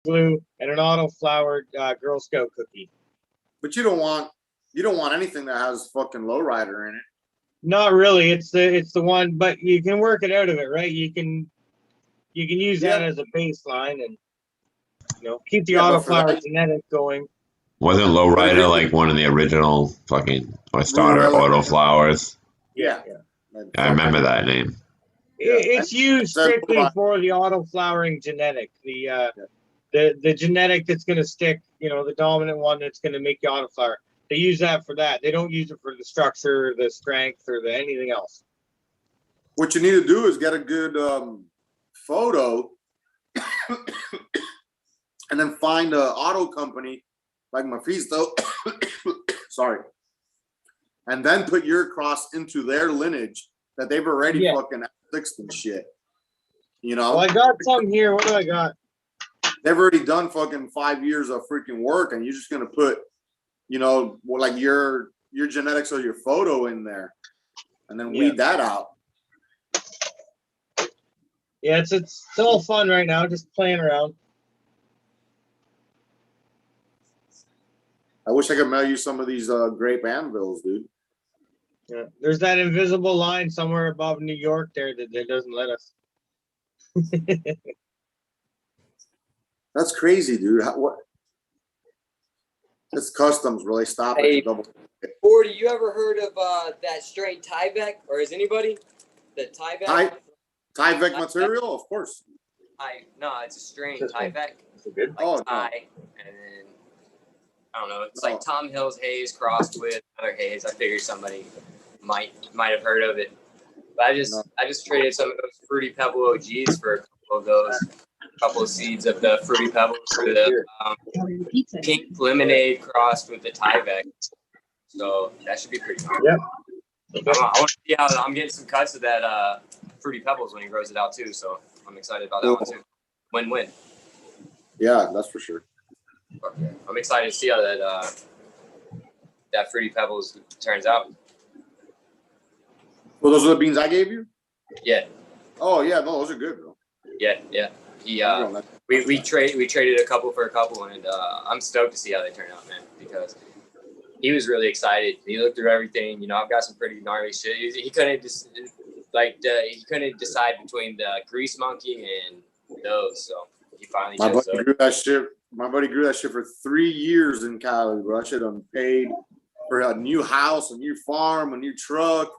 glue, and an auto-flowered Girl Scout cookie. But you don't want anything that has fucking lowrider in it. Not really. It's the one, but you can work it out of it, right? You can use that as a baseline, and keep the auto-flower genetic going. Wasn't Lowrider like one of the original fucking or starter auto flowers? Yeah. I remember that name. It's used strictly for the auto-flowering genetic. The genetic that's going to stick, the dominant one that's going to make the autoflower. They use that for that. They don't use it for the structure, the strength, or anything else. What you need to do is get a good photo and then find an auto company like Mephisto. Sorry. And then put your cross into their lineage that they've already fucking fixed and shit. Well, I got some here. What do I got? They've already done fucking 5 years of freaking work, and you're just gonna put, like your genetics or your photo in there, and then weed that out. Yeah, it's all fun right now, just playing around. I wish I could mail you some of these grape anvils, dude. Yeah, there's that invisible line somewhere above New York there that doesn't let us. That's crazy, dude. What? It's customs really stop it. Hey, Bordy, you ever heard of that strain Tyvek, or is anybody the Tyvek? Tyvek material, of course. No, it's a strain Tyvek. Like Ty, and then I don't know. It's like Tom Hill's haze crossed with other haze. I figured somebody might have heard of it. But I just traded some of those Fruity Pebble OGs for a couple of those. Couple of seeds of the Fruity Pebbles for the pink lemonade crossed with the Tyvek. So that should be pretty fun. Yep. I want to see how I'm getting some cuts of that Fruity Pebbles when he grows it out too. So I'm excited about that one too. Win-win. Yeah, that's for sure. Okay. I'm excited to see how that Fruity Pebbles turns out. Well, those are the beans I gave you? Yeah. Oh yeah, no, those are good, bro. Yeah. We traded a couple for a couple, and I'm stoked to see how they turn out, man, because he was really excited. He looked through everything. I've got some pretty gnarly shit. He couldn't decide between the Grease Monkey and those, so he finally chose those. My buddy grew that shit for 3 years in Cali, bro. I should have paid for a new house, a new farm, a new truck.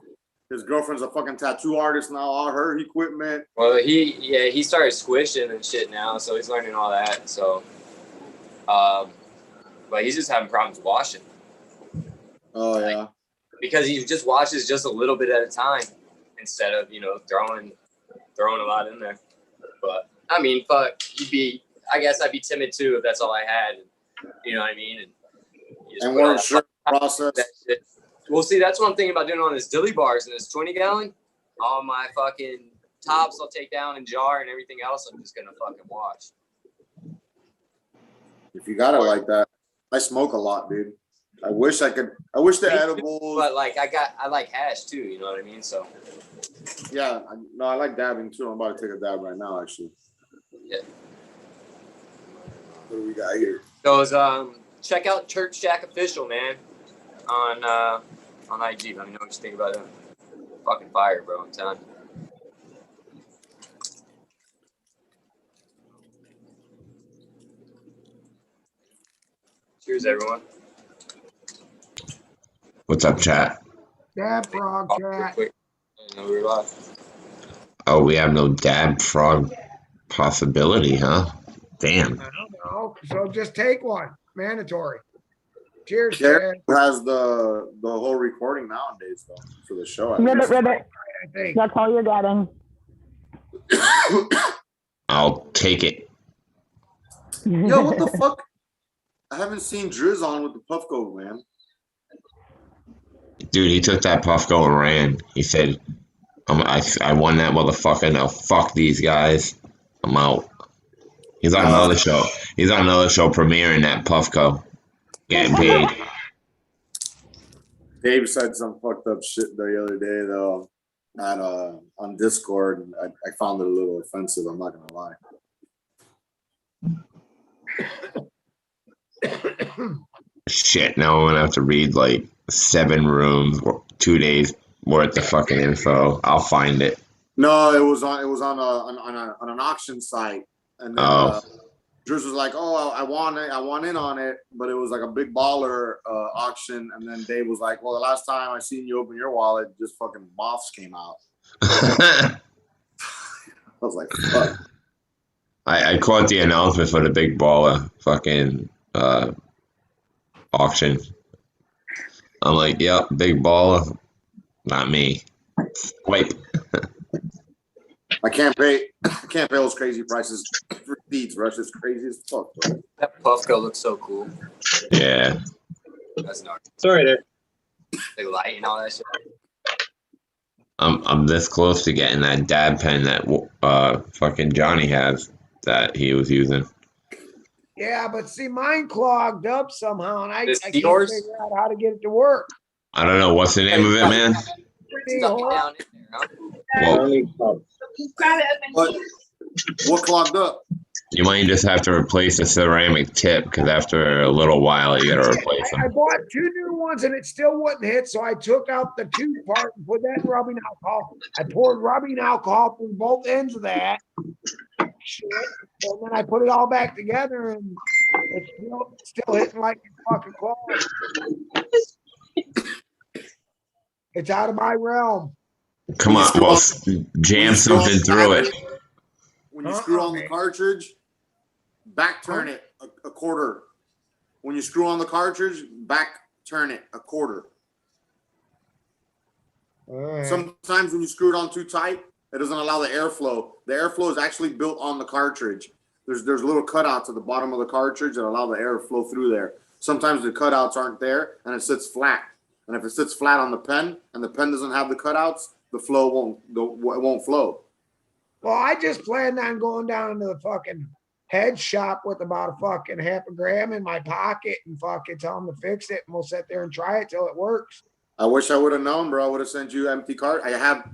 His girlfriend's a fucking tattoo artist now. All her equipment. Well, he started squishing and shit now, so he's learning all that. So, but he's just having problems washing. Oh yeah. Because he just washes just a little bit at a time instead of throwing a lot in there. But I mean, fuck, I guess I'd be timid too if that's all I had. You know what I mean? And weren't sure process. Well, see, that's one thing about doing on this dilly bars and this 20-gallon. All my fucking tops I'll take down and jar, and everything else I'm just gonna fucking wash. If you got it like that, I smoke a lot, dude. I wish the edibles. But I like hash too. You know what I mean? So. Yeah, I like dabbing too. I'm about to take a dab right now, actually. Yeah. What do we got here? Those check out Church Shack Official, man. On IG. Let me know what you think about them. Fucking fire, bro. I'm telling you. Cheers, everyone. What's up, chat? Dab frog chat. Oh, we have no dab frog possibility, huh? Damn. I don't know. So just take one. Mandatory. Cheers, Jared has the whole recording nowadays, though, for the show. Ribbit. That's all you're getting. I'll take it. Yo, what the fuck? I haven't seen Driz on with the Puffco, man. Dude, he took that Puffco and ran. He said, I won that motherfucker. Now fuck these guys. I'm out. He's on another show. He's on another show premiering that Puffco. Getting paid. Dave said some fucked up shit the other day, though, on Discord. And I found it a little offensive. I'm not going to lie. Shit, now I'm gonna have to read like 7 rooms, 2 days worth of fucking info. I'll find it. No, it was on an auction site, and then Drews was like, "Oh, I want in on it," but it was like a big baller auction. And then Dave was like, "Well, the last time I seen you open your wallet, just fucking moths came out." I was like, "Fuck." I caught the announcement for the big baller fucking auction. I'm like, yep, big baller. Not me. Wipe. I can't pay those crazy prices for seeds, Rush. It's crazy as fuck, bro. That Puffco looks so cool. Yeah. That's not Sorry there. the light and all that shit. I'm this close to getting that dab pen that fucking Johnny has that he was using. Yeah, but see, mine clogged up somehow, and I This can't yours? figure out how to get it to work. I don't know what's the name of it, man. Stuck it down in there, huh? Well, What clogged up? you might just have to replace the ceramic tip because after a little while you gotta replace I them. bought 2 new ones and it still wouldn't hit, so I took out the tube part and put that in rubbing alcohol. I poured rubbing alcohol through both ends of that shit, and then I put it all back together, and it's still hitting like it's fucking clogged. It's out of my realm. Come on, well, jam something through it. When you screw on the cartridge, back turn it a quarter. When you screw on the cartridge, back turn it a quarter. All right. Sometimes when you screw it on too tight, it doesn't allow the airflow. The airflow is actually built on the cartridge. There's little cutouts at the bottom of the cartridge that allow the air to flow through there. Sometimes the cutouts aren't there and it sits flat. And if it sits flat on the pen and the pen doesn't have the cutouts, the flow won't flow. Well, I just planned on going down to the fucking head shop with about a fucking half a gram in my pocket and fucking tell them to fix it, and we'll sit there and try it till it works. I wish I would have known, bro. I would have sent you empty cart. I have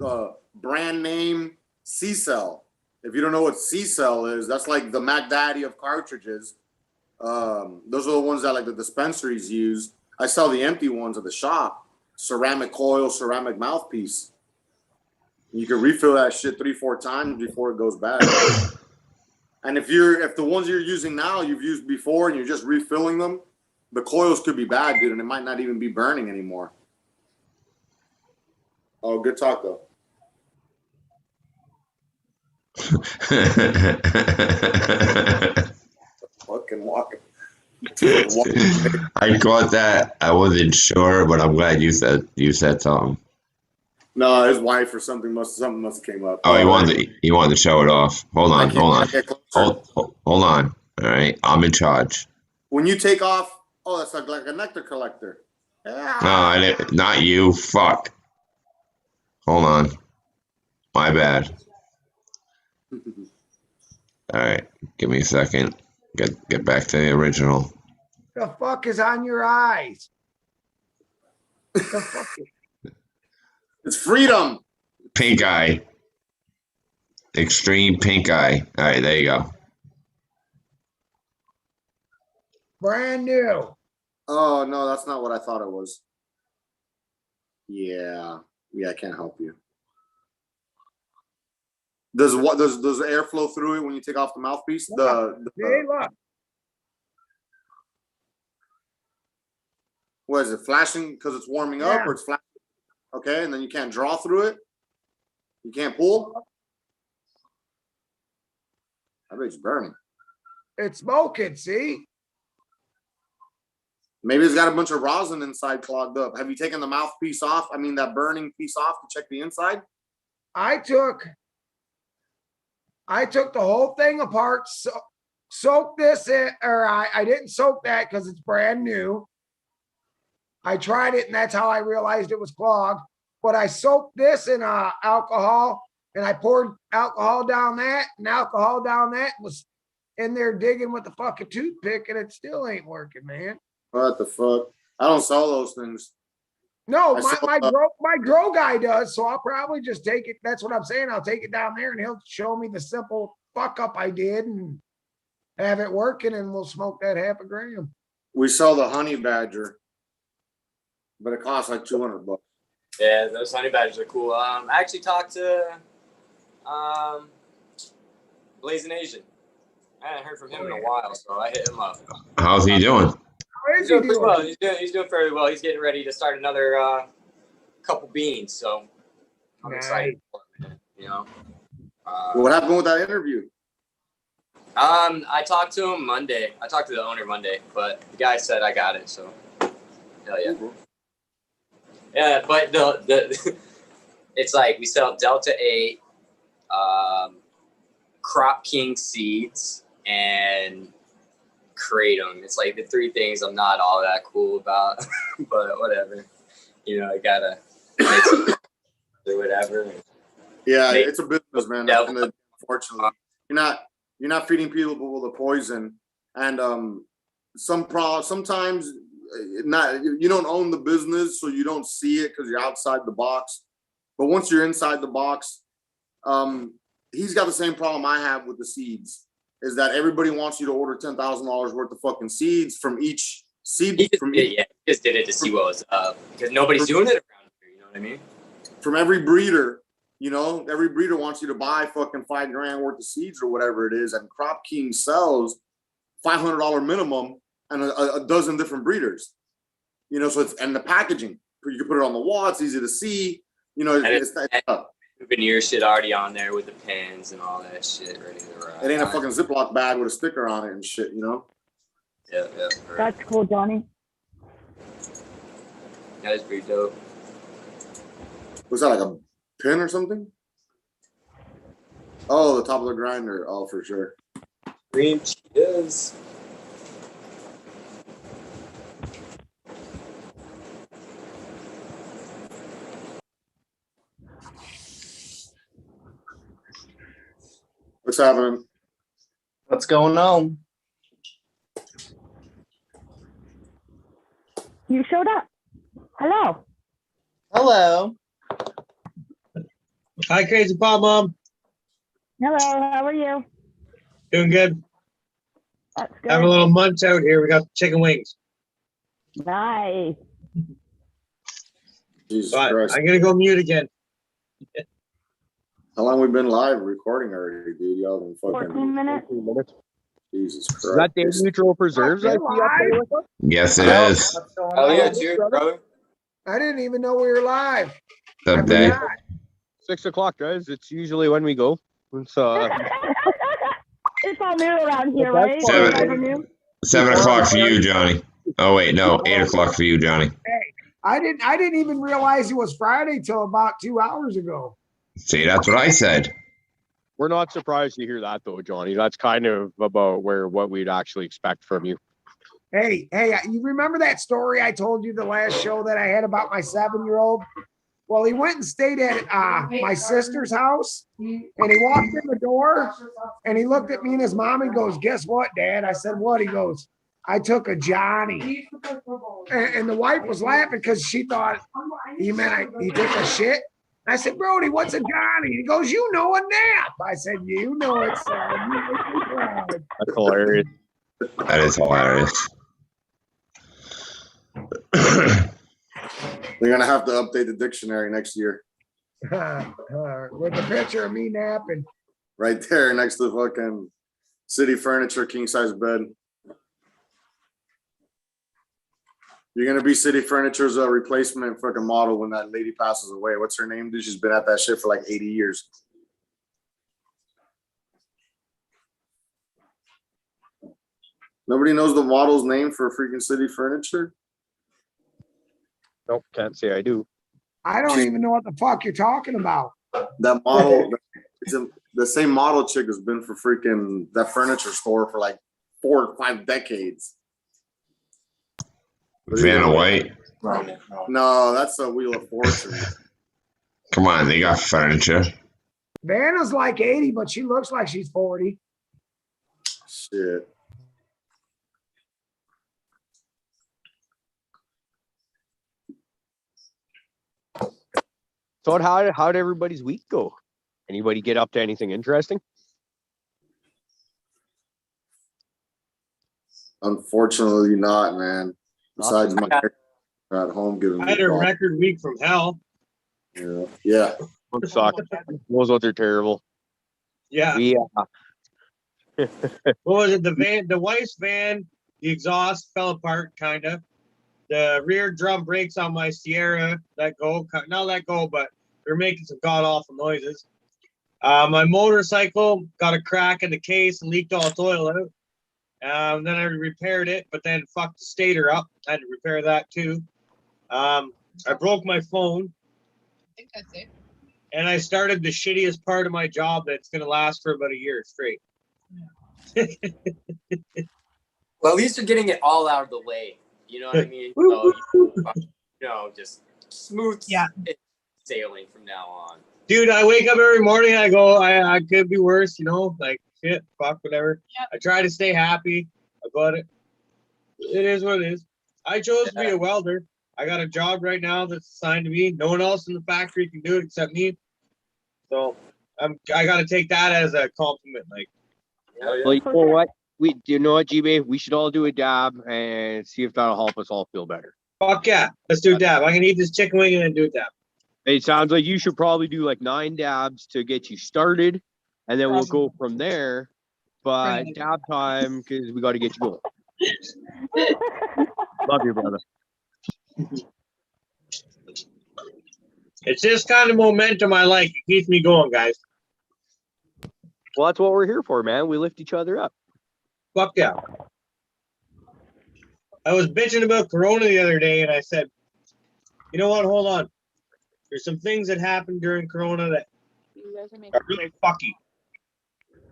brand name C-Cell. If you don't know what C-Cell is, that's like the Mac Daddy of cartridges. Those are the ones that like the dispensaries use. I sell the empty ones at the shop. Ceramic coil, ceramic mouthpiece. You can refill that shit 3-4 times before it goes bad. And if the ones you're using now you've used before and you're just refilling them, the coils could be bad, dude, and it might not even be burning anymore. Oh, good talk though. Fucking walking. I caught that. I wasn't sure, but I'm glad you said something. No, his wife or something must have came up. Oh, he wanted to show it off. Hold on. Hold on. All right, I'm in charge. When you take off, that's like a nectar collector. No, not you. Fuck. Hold on. My bad. All right, give me a second. Get back to the original. The fuck is on your eyes? The fuck is- It's freedom. Pink eye. Extreme pink eye. All right, there you go. Brand new. Oh no, that's not what I thought it was. Yeah, I can't help you. Does air flow through it when you take off the mouthpiece? Hey, look. What is it, flashing because it's warming up, or it's flashing? Okay, and then you can't draw through it. You can't pull. I bet it's burning. It's smoking, see? Maybe it's got a bunch of rosin inside clogged up. Have you taken the mouthpiece off? I mean, that burning piece off to check the inside? I took the whole thing apart, soaked this in, or I didn't soak that because it's brand new. I tried it and that's how I realized it was clogged. But I soaked this in alcohol and I poured alcohol down that and alcohol down that, was in there digging with the fucking toothpick, and it still ain't working, man. What the fuck? I don't sell those things. No, my grow guy does, so I'll probably just take it. That's what I'm saying. I'll take it down there and he'll show me the simple fuck up I did and have it working, and we'll smoke that half a gram. We sell the honey badger, but it costs like $200. Yeah, those honey badgers are cool. I actually talked to Blazing Asian. I haven't heard from him in a while, so I hit him up. How's he doing? How is He's he doing pretty doing? well. He's doing fairly well. He's getting ready to start another couple beans, so I'm excited for it, man. You know. What happened with that interview? I talked to him Monday. I talked to the owner Monday, but the guy said I got it, so hell yeah. Yeah, but the it's like we sell Delta 8, Crop King seeds, and Kratom. It's like the three things I'm not all that cool about, but whatever. You know, I gotta make some or whatever. Yeah, it's a business, man. Yeah. Unfortunately, you're not feeding people with a poison, and sometimes not you don't own the business, so you don't see it because you're outside the box. But once you're inside the box, he's got the same problem I have with the seeds. Is that everybody wants you to order $10,000 worth of fucking seeds from each seed? He just did it to see what was up because nobody's doing it around here. You know what I mean? From every breeder. You know, every breeder wants you to buy fucking $5,000 worth of seeds or whatever it is, and Crop King sells $500 minimum and a dozen different breeders. You know, so it's and the packaging. You can put it on the wall. It's easy to see. You know, it's veneer shit already on there with the pins and all that shit ready to ride. It ain't a fucking Ziploc bag with a sticker on it and shit. You know. Yeah. Right. That's cool, Johnny. That is pretty dope. Was that like a pin or something? Oh, the top of the grinder. Oh, for sure. Green cheese. What's happening? What's going on? You showed up. Hello. Hello. Hi, Crazy Pop Mom. Hello. How are you? Doing good. That's good. Having a little munch out here. We got chicken wings. Nice. Jesus But Christ. I'm gonna go mute again. How long we been live recording already, dude? Y'all been fucking 14 minutes. Jesus Christ. Is that Dave Neutral Preserves I see up there with us? Yes, it is. Oh yeah, cheers, brother. I didn't even know we were live. That I day. forgot. 6 o'clock, guys. It's usually when we go. It's It's all new around here, Well, right? that's fine. Never new. 7 o'clock for you, Johnny. Oh wait, no, 8 o'clock for you, Johnny. I didn't even realize it was Friday till about 2 hours ago. See, that's what I said. we're not surprised to hear that though, Johnny. That's kind of about what we'd actually expect from you. Hey, you remember that story I told you the last show that I had about my 7-year-old? Well, he went and stayed at my sister's house, and he walked in the door, and he looked at me and his mom and goes, "Guess what, Dad?" I said, "What?" He goes, "I took a Johnny." And the wife was laughing because she thought he meant he took a shit. I said, "Brody, what's a Johnny?" He goes, "You know, a nap." I said, "You know it, son." You make me proud. That's hilarious. That is hilarious. We're gonna have to update the dictionary next year. With a picture of me napping. Right there next to the fucking City Furniture king size bed. You're gonna be City Furniture's replacement fucking model when that lady passes away. What's her name, dude? She's been at that shit for like 80 years. Nobody knows the model's name for freaking City Furniture? Nope, can't say I do. I don't even know what the fuck you're talking about. That model, the same model chick has been for freaking that furniture store for like 4 or 5 decades. Vanna White. No, that's a Wheel of Fortune. Come on, they got furniture. Vanna's like 80, but she looks like she's 40. Shit. So how'd everybody's week go? Anybody get up to anything interesting? Unfortunately, not, man. Besides my I at home giving I me had a problems. record week from hell. Yeah. Yeah. Those suck. Those ones are terrible. Yeah. Yeah. What was it? The wife's van, the exhaust fell apart, kind of. The rear drum brakes on my Sierra let go, not let go, but they're making some god awful noises. My motorcycle got a crack in the case and leaked all the oil out. Then I repaired it, but then fucked the stator up. I had to repair that too. I broke my phone. I think that's it. And I started the shittiest part of my job that's going to last for about a year straight. Well, at least you're getting it all out of the way. You know what I mean? So, just smooth sailing from now on. Dude, I wake up every morning. I go, I could be worse, like shit, fuck, whatever. Yep. I try to stay happy about it. It is what it is. I chose to be a welder. I got a job right now that's assigned to me. No one else in the factory can do it except me. So I got to take that as a compliment. Like, Well, you know what? You know what, GB? We should all do a dab and see if that'll help us all feel better. fuck yeah, let's do a dab. I can eat this chicken wing and then do a dab. It sounds like you should probably do like 9 dabs to get you started, and then we'll go from there. But dab time, because we got to get you going. Love you, brother. It's this kind of momentum I like. It keeps me going, guys. Well, that's what we're here for, man. We lift each other up. Fuck yeah. I was bitching about Corona the other day, and I said, you know what? Hold on. There's some things that happened during Corona that are really fucky.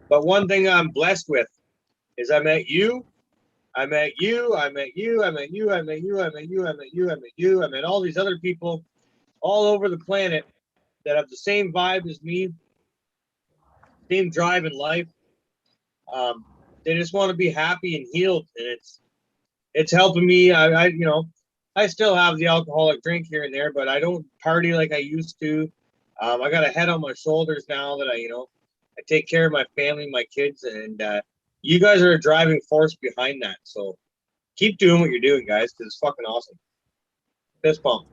But one thing I'm blessed with is I met you. I met you. I met you. I met you. I met you. I met you. I met you. I met you. I met all these other people all over the planet that have the same vibe as me, same drive in life. They just want to be happy and healed, and it's helping me. I still have the alcoholic drink here and there, but I don't party like I used to. I got a head on my shoulders now that I take care of my family, my kids, and you guys are a driving force behind that. So keep doing what you're doing, guys, because it's fucking awesome. Fist bump.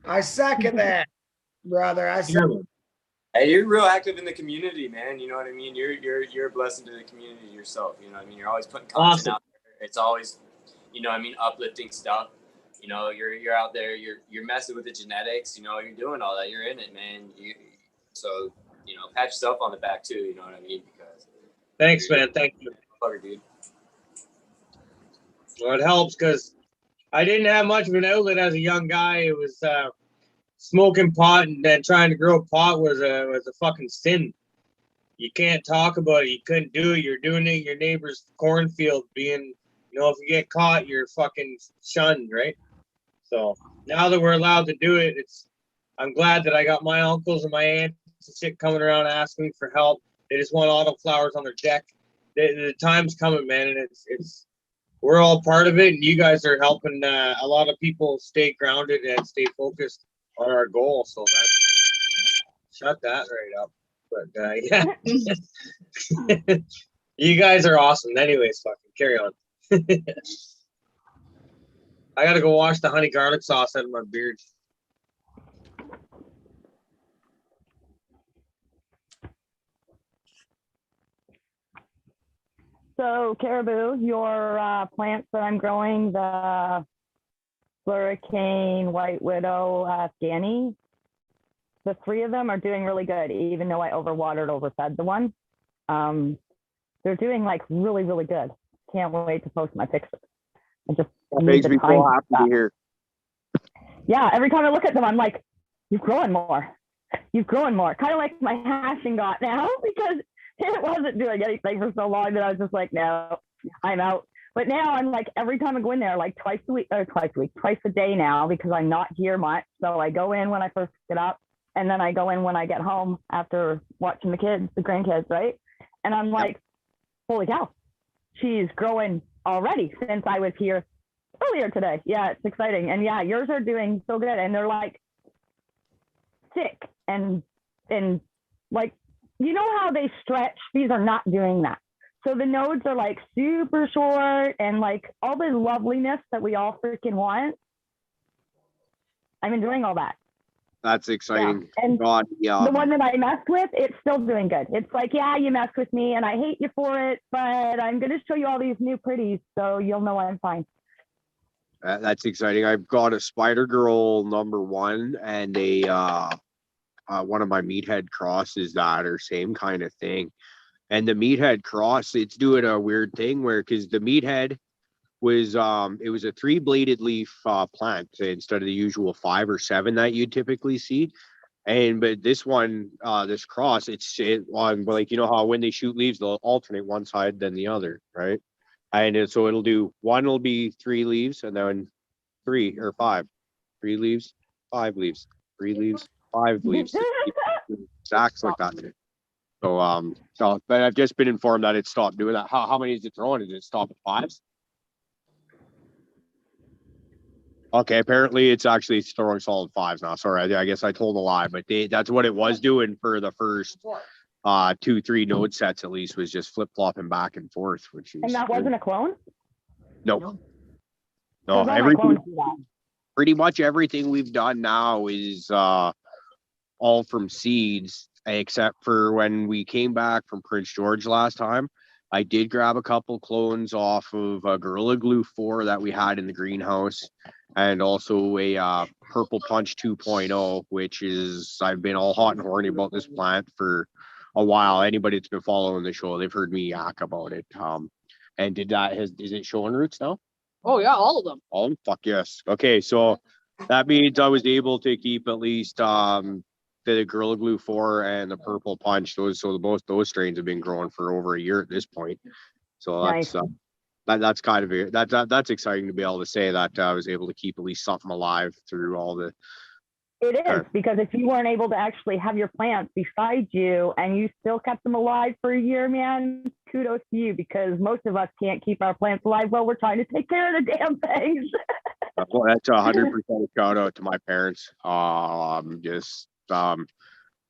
I second that, brother. I second. Hey, you're real active in the community, man. You know what I mean? You're a blessing to the community yourself. You know what I mean? You're always putting content out there. It's always, uplifting stuff. You're out there. You're messing with the genetics. You're doing all that. You're in it, man. So pat yourself on the back too. You know what I mean? Because thanks, man. Thank you, dude. Well, it helps because I didn't have much of an outlet as a young guy. It was smoking pot, and then trying to grow pot was a fucking sin. You can't talk about it. You couldn't do it. You're doing it in your neighbor's cornfield, being, if you get caught, you're fucking shunned, right? So now that we're allowed to do it, I'm glad that I got my uncles and my aunts and shit coming around asking me for help. They just want autoflowers on their deck. The time's coming, man, and we're all part of it, and you guys are helping a lot of people stay grounded and stay focused on our goal. So shut that right up. But yeah, you guys are awesome. Anyways, fucking carry on. I gotta go wash the honey garlic sauce out of my beard. So, Caribou, your plants that I'm growing, the Hurricane, White Widow, Afghani, the 3 of them are doing really good, even though I overfed the one. They're doing really, really good. Can't wait to post my pictures. I just makes me so happy to hear. Yeah, every time I look at them, I'm like, you're growing more. You've grown more. Kind of like my hashing got now, because it wasn't doing anything for so long that I was just like, no, I'm out. But now I'm like, every time I go in there, twice a day now, because I'm not here much. So I go in when I first get up, and then I go in when I get home after watching the grandkids, right? And I'm like, holy cow, she's growing already since I was here earlier today. Yeah, it's exciting. And yeah, yours are doing so good. And they're thick and how they stretch. These are not doing that. So the nodes are like super short and like all the loveliness that we all freaking want. I'm enjoying all that. That's exciting. Yeah. And God, yeah. the one that I messed with, it's still doing good. It's like, yeah, you messed with me and I hate you for it, but I'm going to show you all these new pretties so you'll know I'm fine. That's exciting. I've got a Spider Girl #1 and a one of my meathead crosses that are same kind of thing. And the meathead cross, it's doing a weird thing where, because the meathead was it was a 3-bladed leaf plant instead of the usual 5 or 7 that you typically see. But this one, this cross, it's on, like, you know how when they shoot leaves, they'll alternate one side then the other, right? And so it'll do, one will be 3 leaves and then 3 or 5, 3 leaves, 5 leaves, 3 leaves, 5 leaves. Stacks like that. So but I've just been informed that it stopped doing that. How many is it throwing? Is it stop at 5s? Okay, apparently it's actually throwing solid 5s now. Sorry, I guess I told a lie, but that's what it was doing for the first 2-3 node sets at least, was just flip-flopping back and forth, which is. And that wasn't a clone? Nope. No, Pretty much everything we've done now is all from seeds, except for when we came back from Prince George last time. I did grab a couple clones off of a Gorilla Glue 4 that we had in the greenhouse, and also a Purple Punch 2.0, which is, I've been all hot and horny about this plant for a while. Anybody that's been following the show, they've heard me yak about it. And is it showing roots now? Oh yeah, all of them. All of them? Fuck yes. Okay, so that means I was able to keep at least the Gorilla Glue 4 and the Purple Punch. Those strains have been growing for over a year at this point. So that's nice. That's kind of that's exciting to be able to say that I was able to keep at least something alive through all the. It is, because if you weren't able to actually have your plants beside you and you still kept them alive for a year, man, kudos to you, because most of us can't keep our plants alive while we're trying to take care of the damn things. Well, that's 100% a shout out to my parents.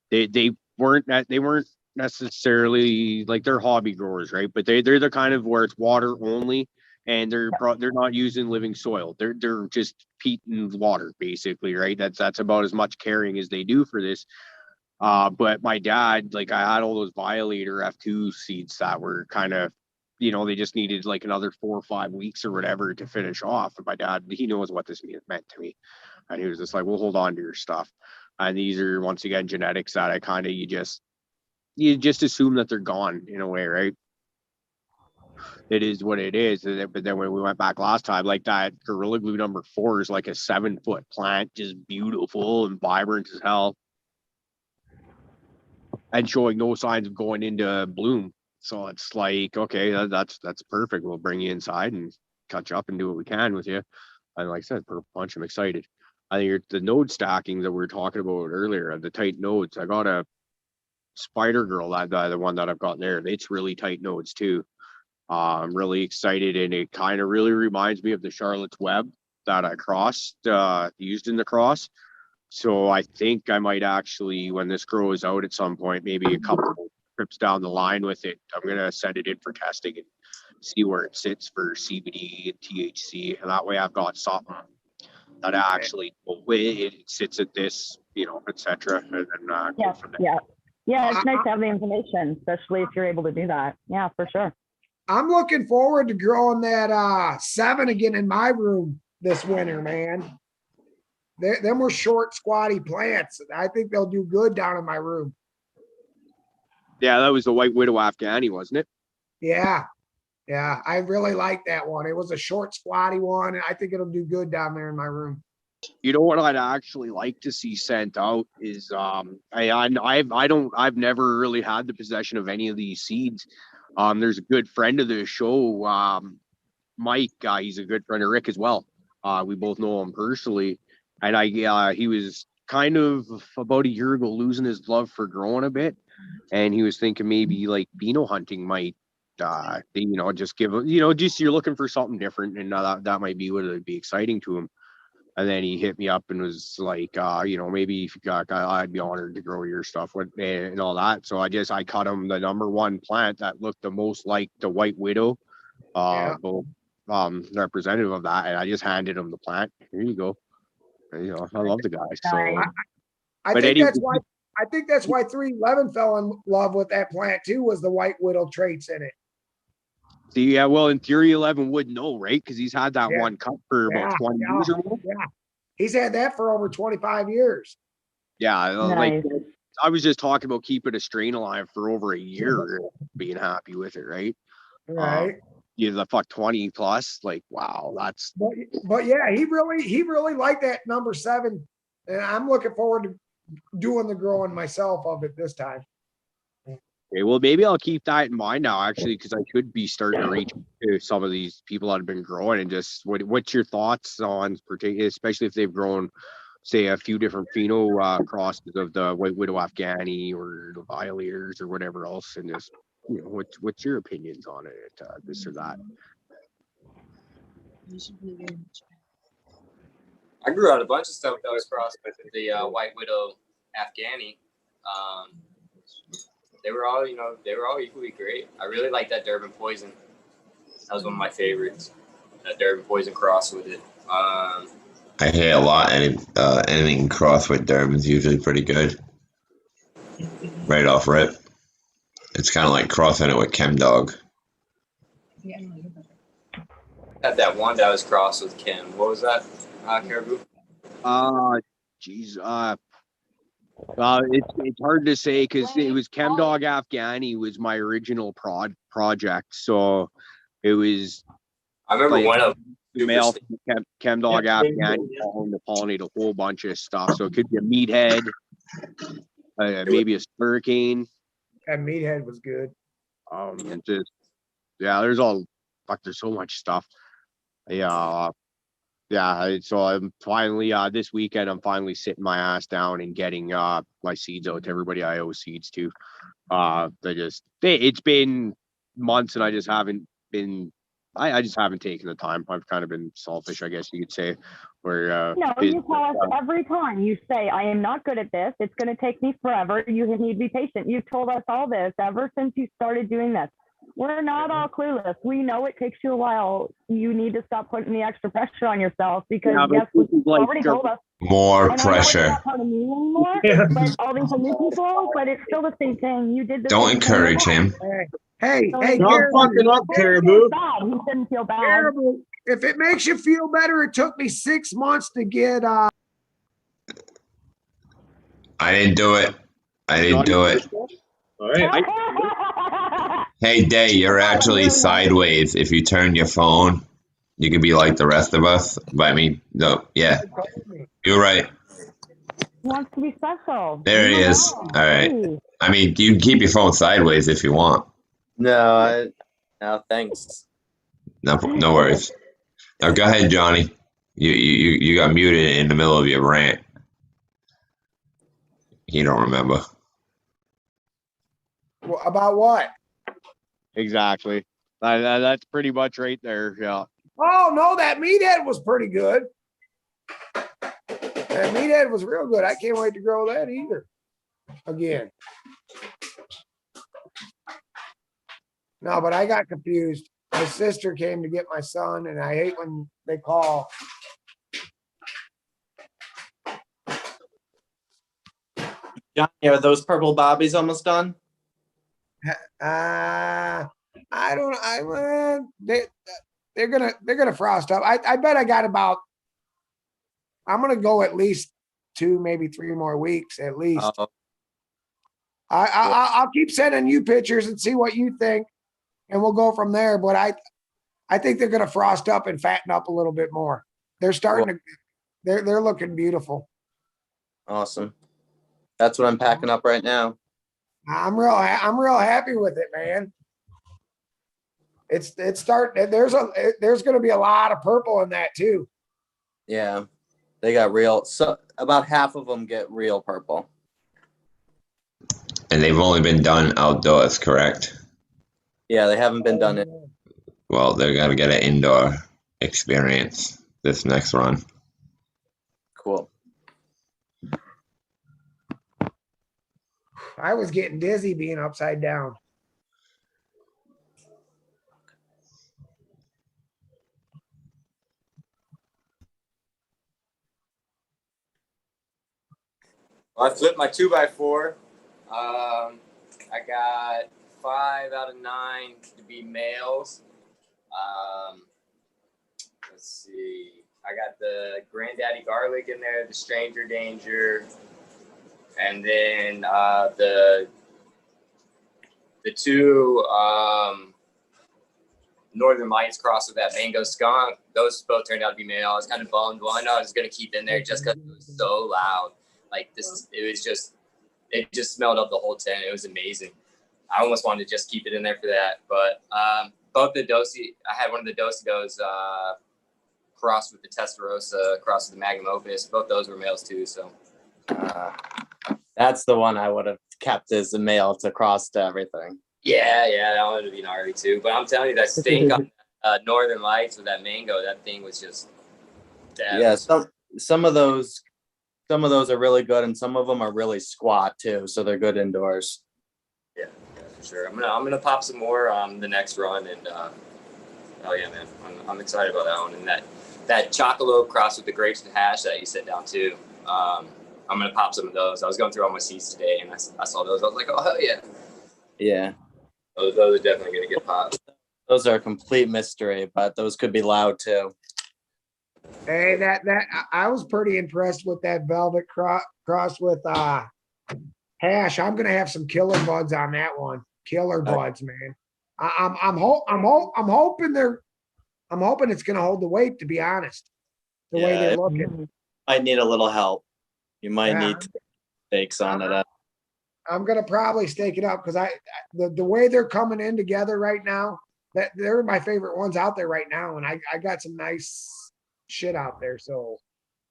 They weren't necessarily like, they're hobby growers, right? But they're the kind of where it's water only, and they're not using living soil. They're just peat and water basically, right? That's about as much caring as they do for this. But my dad, like, I had all those Violator F2 seeds that were kind of, they just needed like another 4 or 5 weeks or whatever to finish off. And my dad, he knows what this meant to me, and he was just like, "Well, hold on to your stuff." And these are, once again, genetics that I kind of, you just assume that they're gone in a way, right? It is what it is. But then when we went back last time, like, that Gorilla Glue #4 is like a 7-foot plant, just beautiful and vibrant as hell, and showing no signs of going into bloom. So it's like, okay, that's perfect. We'll bring you inside and catch up and do what we can with you. And like I said, Purple Punch, I'm excited. I think the node stacking that we were talking about earlier, the tight nodes. I got a Spider Girl, the one that I've got there. It's really tight nodes too. I'm really excited, and it kind of really reminds me of the Charlotte's Web that I used in the cross. So I think I might actually, when this grows out at some point, maybe a couple trips down the line with it, I'm gonna send it in for testing and see where it sits for CBD and THC, and that way I've got something that actually it sits at this, etc. And then go from there. Yeah. It's nice to have the information, especially if you're able to do that. Yeah, for sure. I'm looking forward to growing that 7 again in my room this winter, man. Them were short, squatty plants. I think they'll do good down in my room. Yeah, that was the White Widow Afghani, wasn't it? Yeah. Yeah, I really like that one. It was a short, squatty one, and I think it'll do good down there in my room. You know what I'd actually like to see sent out is I've never really had the possession of any of these seeds. There's a good friend of the show, Mike. He's a good friend of Rick as well. We both know him personally, and he was kind of about a year ago losing his love for growing a bit, and he was thinking maybe like Beano hunting might just give, just you're looking for something different, and that might be what would be exciting to him. And then he hit me up and was like, maybe if you got, I'd be honored to grow your stuff and all that. So I cut him the #1 plant that looked the most like the White Widow, representative of that. And I just handed him the plant. Here you go. I love the guy. So, I think that's why 311 fell in love with that plant too, was the White Widow traits in it. See, yeah, well, in theory, 11 would know, right? Because he's had that one cut for about 20 years or more. Yeah, he's had that for over 25 years. Yeah, Nice. I was just talking about keeping a strain alive for over a year, being happy with it, right? Right. The fuck 20 plus, like, wow, that's. But yeah, he really liked that #7, and I'm looking forward to doing the growing myself of it this time. Okay, well, maybe I'll keep that in mind now, actually, because I could be starting to reach to some of these people that have been growing, and just what's your thoughts on, especially if they've grown, say, a few different pheno crosses of the White Widow Afghani or the Violators or whatever else, and just what's your opinions on it, this or that? I grew out a bunch of stuff that was crossed with the White Widow Afghani. They were all equally great. I really like that Durban Poison. That was one of my favorites. That Durban Poison cross with it. I hear a lot, and anything crossed with Durban is usually pretty good. Right off rip. It's kind of like crossing it with Chem Dog. Had that one that was crossed with Kim. What was that, Caribou? Geez, it's hard to say because it was Chem Dog Afghani was my original project, so it was. I remember like, one of male Chem Dog Afghani to pollinate a whole bunch of stuff. So it could be a meathead, maybe a hurricane. And meathead was good. And just there's so much stuff. So I'm finally this weekend I'm finally sitting my ass down and getting my seeds out to everybody I owe seeds to. It's been months and I just haven't taken the time. I've kind of been selfish, I guess you could say. Where you tell us every time, you say, I am not good at this. It's going to take me forever. You need to be patient. You've told us all this ever since you started doing this. We're not all clueless. We know it takes you a while. You need to stop putting the extra pressure on yourself because you've already told us. More pressure. But all these new people, but it's still the same thing. You did. Don't encourage him. Hey, Not fucking up, Caribou. He shouldn't feel bad. Caribou, if it makes you feel better, it took me 6 months to get. I didn't do it. All right. Hey, Day, you're actually sideways. If you turn your phone, you can be like the rest of us. But I mean, no, yeah, you're right. He wants to be special. There he is. All right. I mean, you can keep your phone sideways if you want. No, thanks. No worries. Now go ahead, Johnny. You got muted in the middle of your rant. You don't remember. Well, about what? Exactly. That's pretty much right there. Yeah. Oh no, that meathead was pretty good. That meathead was real good. I can't wait to grow that either. Again. No, but I got confused. My sister came to get my son, and I hate when they call. Johnny, are those purple bobbies almost done? They're gonna frost up. I bet I got about. I'm gonna go at least 2, maybe 3 more weeks at least. I'll keep sending you pictures and see what you think, and we'll go from there. But I think they're gonna frost up and fatten up a little bit more. They're starting to. They're looking beautiful. Awesome. That's what I'm packing up right now. I'm real happy with it, man. It's starting. There's going to be a lot of purple in that too. Yeah, they got real. So about half of them get real purple. And they've only been done outdoors, correct? Yeah, they haven't been done it. Well, they're gonna get an indoor experience this next run. I was getting dizzy being upside down. Well, I flipped my 2x4. I got 5 out of 9 to be males. Let's see. I got the Granddaddy Garlic in there, the Stranger Danger, and then the two Northern Lights crossed with that Mango Skunk. Those both turned out to be male. I was kind of bummed. Well, I know I was gonna keep in there just because it was so loud. Like this, it just smelled up the whole tent. It was amazing. I almost wanted to just keep it in there for that. But both the Dosi, I had one of the Dosidos crossed with the Testarossa, crossed with the Magnum Opus. Both those were males too. So That's the one I would have kept as a male to cross to everything. yeah, that one would be gnarly too. But I'm telling you, that stink on Northern Lights with that mango, that thing was just dead. Yeah, some of those are really good, and some of them are really squat too, so they're good indoors. Yeah, for sure. I'm gonna pop some more the next run, and oh yeah, man, I'm excited about that one. And that Chocolate crossed with the grapes and hash that you set down too. I'm gonna pop some of those. I was going through all my seats today, and I saw those. I was like, oh hell yeah. Yeah, Those are definitely gonna get popped. those are a complete mystery, but those could be loud too. Hey, I was pretty impressed with that velvet cross with hash. I'm gonna have some killer buds on that one. Killer buds, man. I'm hoping it's gonna hold the weight, to be honest. The way they're looking. Might need a little help. You might Yeah. need stakes on it. I'm gonna probably stake it up because the way they're coming in together right now, that they're my favorite ones out there right now, and I got some nice shit out there. So,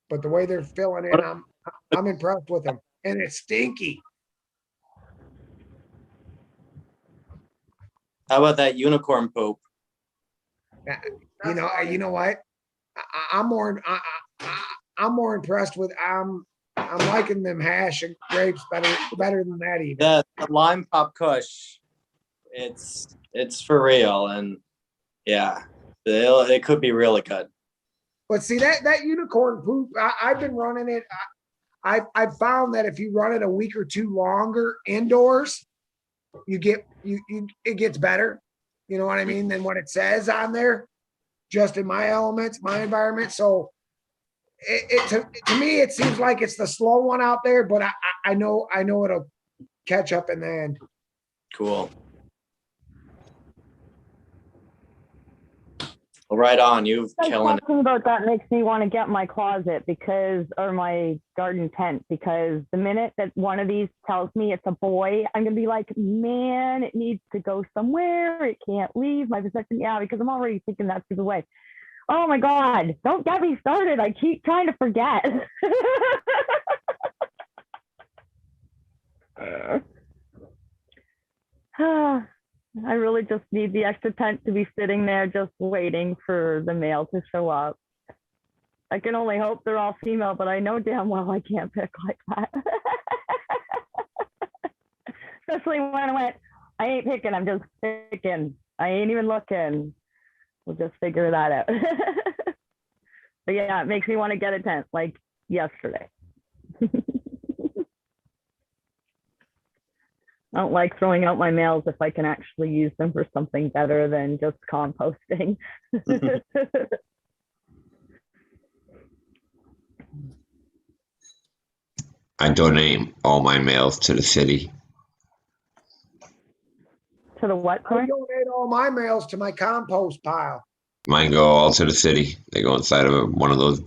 but the way they're filling in, I'm impressed with them, and it's stinky. How about that unicorn poop? You know what? I'm more impressed with I'm liking them hash and grapes better than that even. The lime pop kush, it's for real, and yeah, it could be really good. But see that unicorn poop, I've been running it. I've found that if you run it a week or two longer indoors, it gets better. You know what I mean? Than what it says on there, just in my elements, my environment. So to me, it seems like it's the slow one out there, but I know it'll catch up in the end. Cool. Well, right on. You've killing it. Talking about that makes me want to get my closet or my garden tent, because the minute that one of these tells me it's a boy, I'm gonna be like, man, it needs to go somewhere. It can't leave my vasectomy. Yeah, because I'm already thinking that's the way. Oh my God, don't get me started. I keep trying to forget. I really just need the extra tent to be sitting there just waiting for the male to show up. I can only hope they're all female, but I know damn well I can't pick like that. Especially when I went, I ain't picking, I'm just picking. I ain't even looking. We'll just figure that out. But yeah, it makes me want to get a tent like yesterday. I don't like throwing out my males if I can actually use them for something better than just composting. I donate all my males to the city. To the what? I donate all my males to my compost pile. Mine go all to the city. They go inside of one of those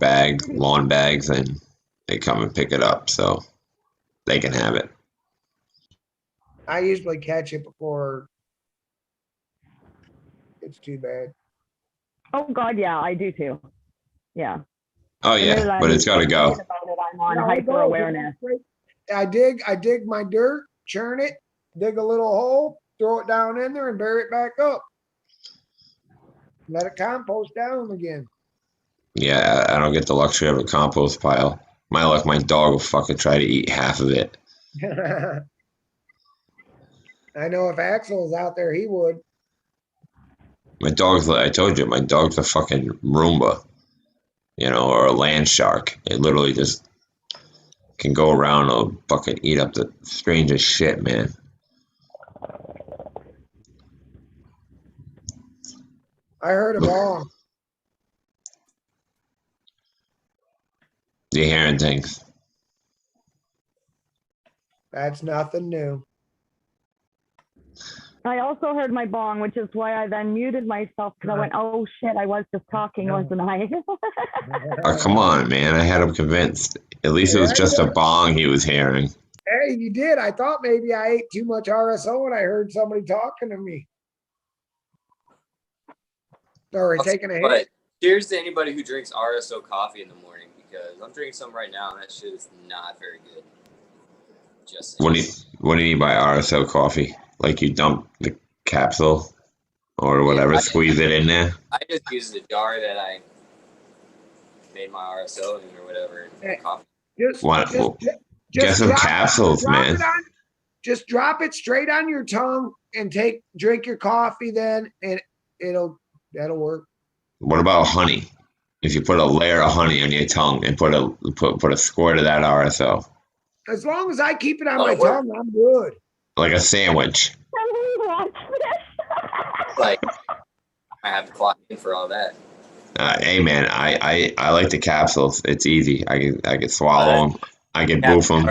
lawn bags, and they come and pick it up, so they can have it. I usually catch it before it's too bad. Oh God, yeah, I do too. Yeah. Oh yeah, but it's got to go. I'm on hyper awareness. I dig my dirt, churn it, dig a little hole, throw it down in there, and bury it back up. Let it compost down again. Yeah, I don't get the luxury of a compost pile. My dog will fucking try to eat half of it. I know if Axel was out there, he would. My dog's like I told you, my dog's a fucking Roomba, you know, or a land shark. It literally just can go around and fucking eat up the strangest shit, man. I heard a bong. You hearing things? That's nothing new. I also heard my bong, which is why I then muted myself because I went, oh shit, I was just talking, wasn't I? Oh, come on, man. I had him convinced. At least it was just a bong he was hearing. Hey, you did. I thought maybe I ate too much RSO and I heard somebody talking to me. Sorry, taking a hit. But cheers to anybody who drinks RSO coffee in the morning, because I'm drinking some right now and that shit is not very good. Just What do you mean by RSO coffee? Like you dump the capsule or whatever, squeeze it in there? I just use the jar that I made my RSO in or whatever. Hey, Coffee. Get some capsules, man. Just drop it straight on your tongue and drink your coffee then, and that'll work. What about honey? If you put a layer of honey on your tongue and put a squirt of that RSO, As long as I keep it on my tongue, I'm good. like a sandwich. Like, I have to clock in for all that. Hey man, I like the capsules. It's easy. I can swallow them. I can boof them.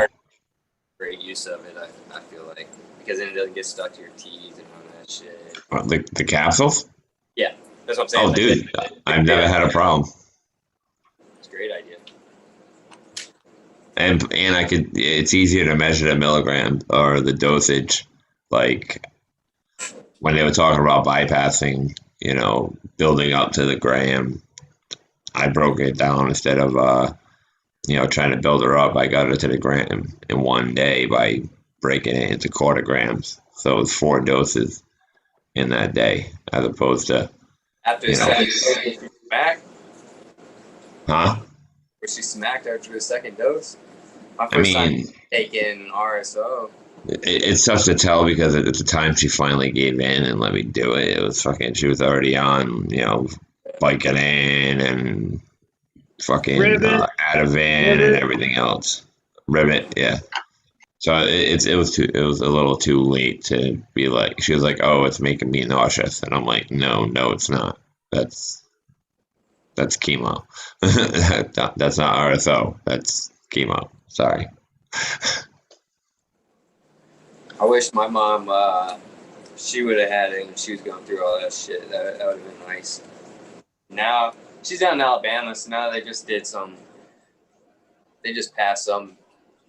Great use of it, I feel like, because then it doesn't get stuck to your teeth and all that shit. The capsules? Yeah, that's what I'm saying. Oh, dude, I've never had a problem. It's a great idea. And it's easier to measure the milligram or the dosage. Like when they were talking about bypassing, you know, building up to the gram, I broke it down instead of, trying to build her up. I got her to the gram in one day by breaking it into quarter grams. So it was 4 doses in that day, as opposed to, After the second dose, was she smacked? huh? Was she smacked after the second dose? My first time taking RSO. It's tough to tell because at the time she finally gave in and let me do it. It was fucking, she was already on, Vicodin and fucking Ativan and everything else. Ribbit, yeah. So it was a little too late to be like, she was like, oh, it's making me nauseous. And I'm like, no, it's not. That's chemo. That's not RSO. That's chemo. Sorry. I wish my mom, she would have had it when she was going through all that shit. That would have been nice. Now, she's down in Alabama, so now they just passed some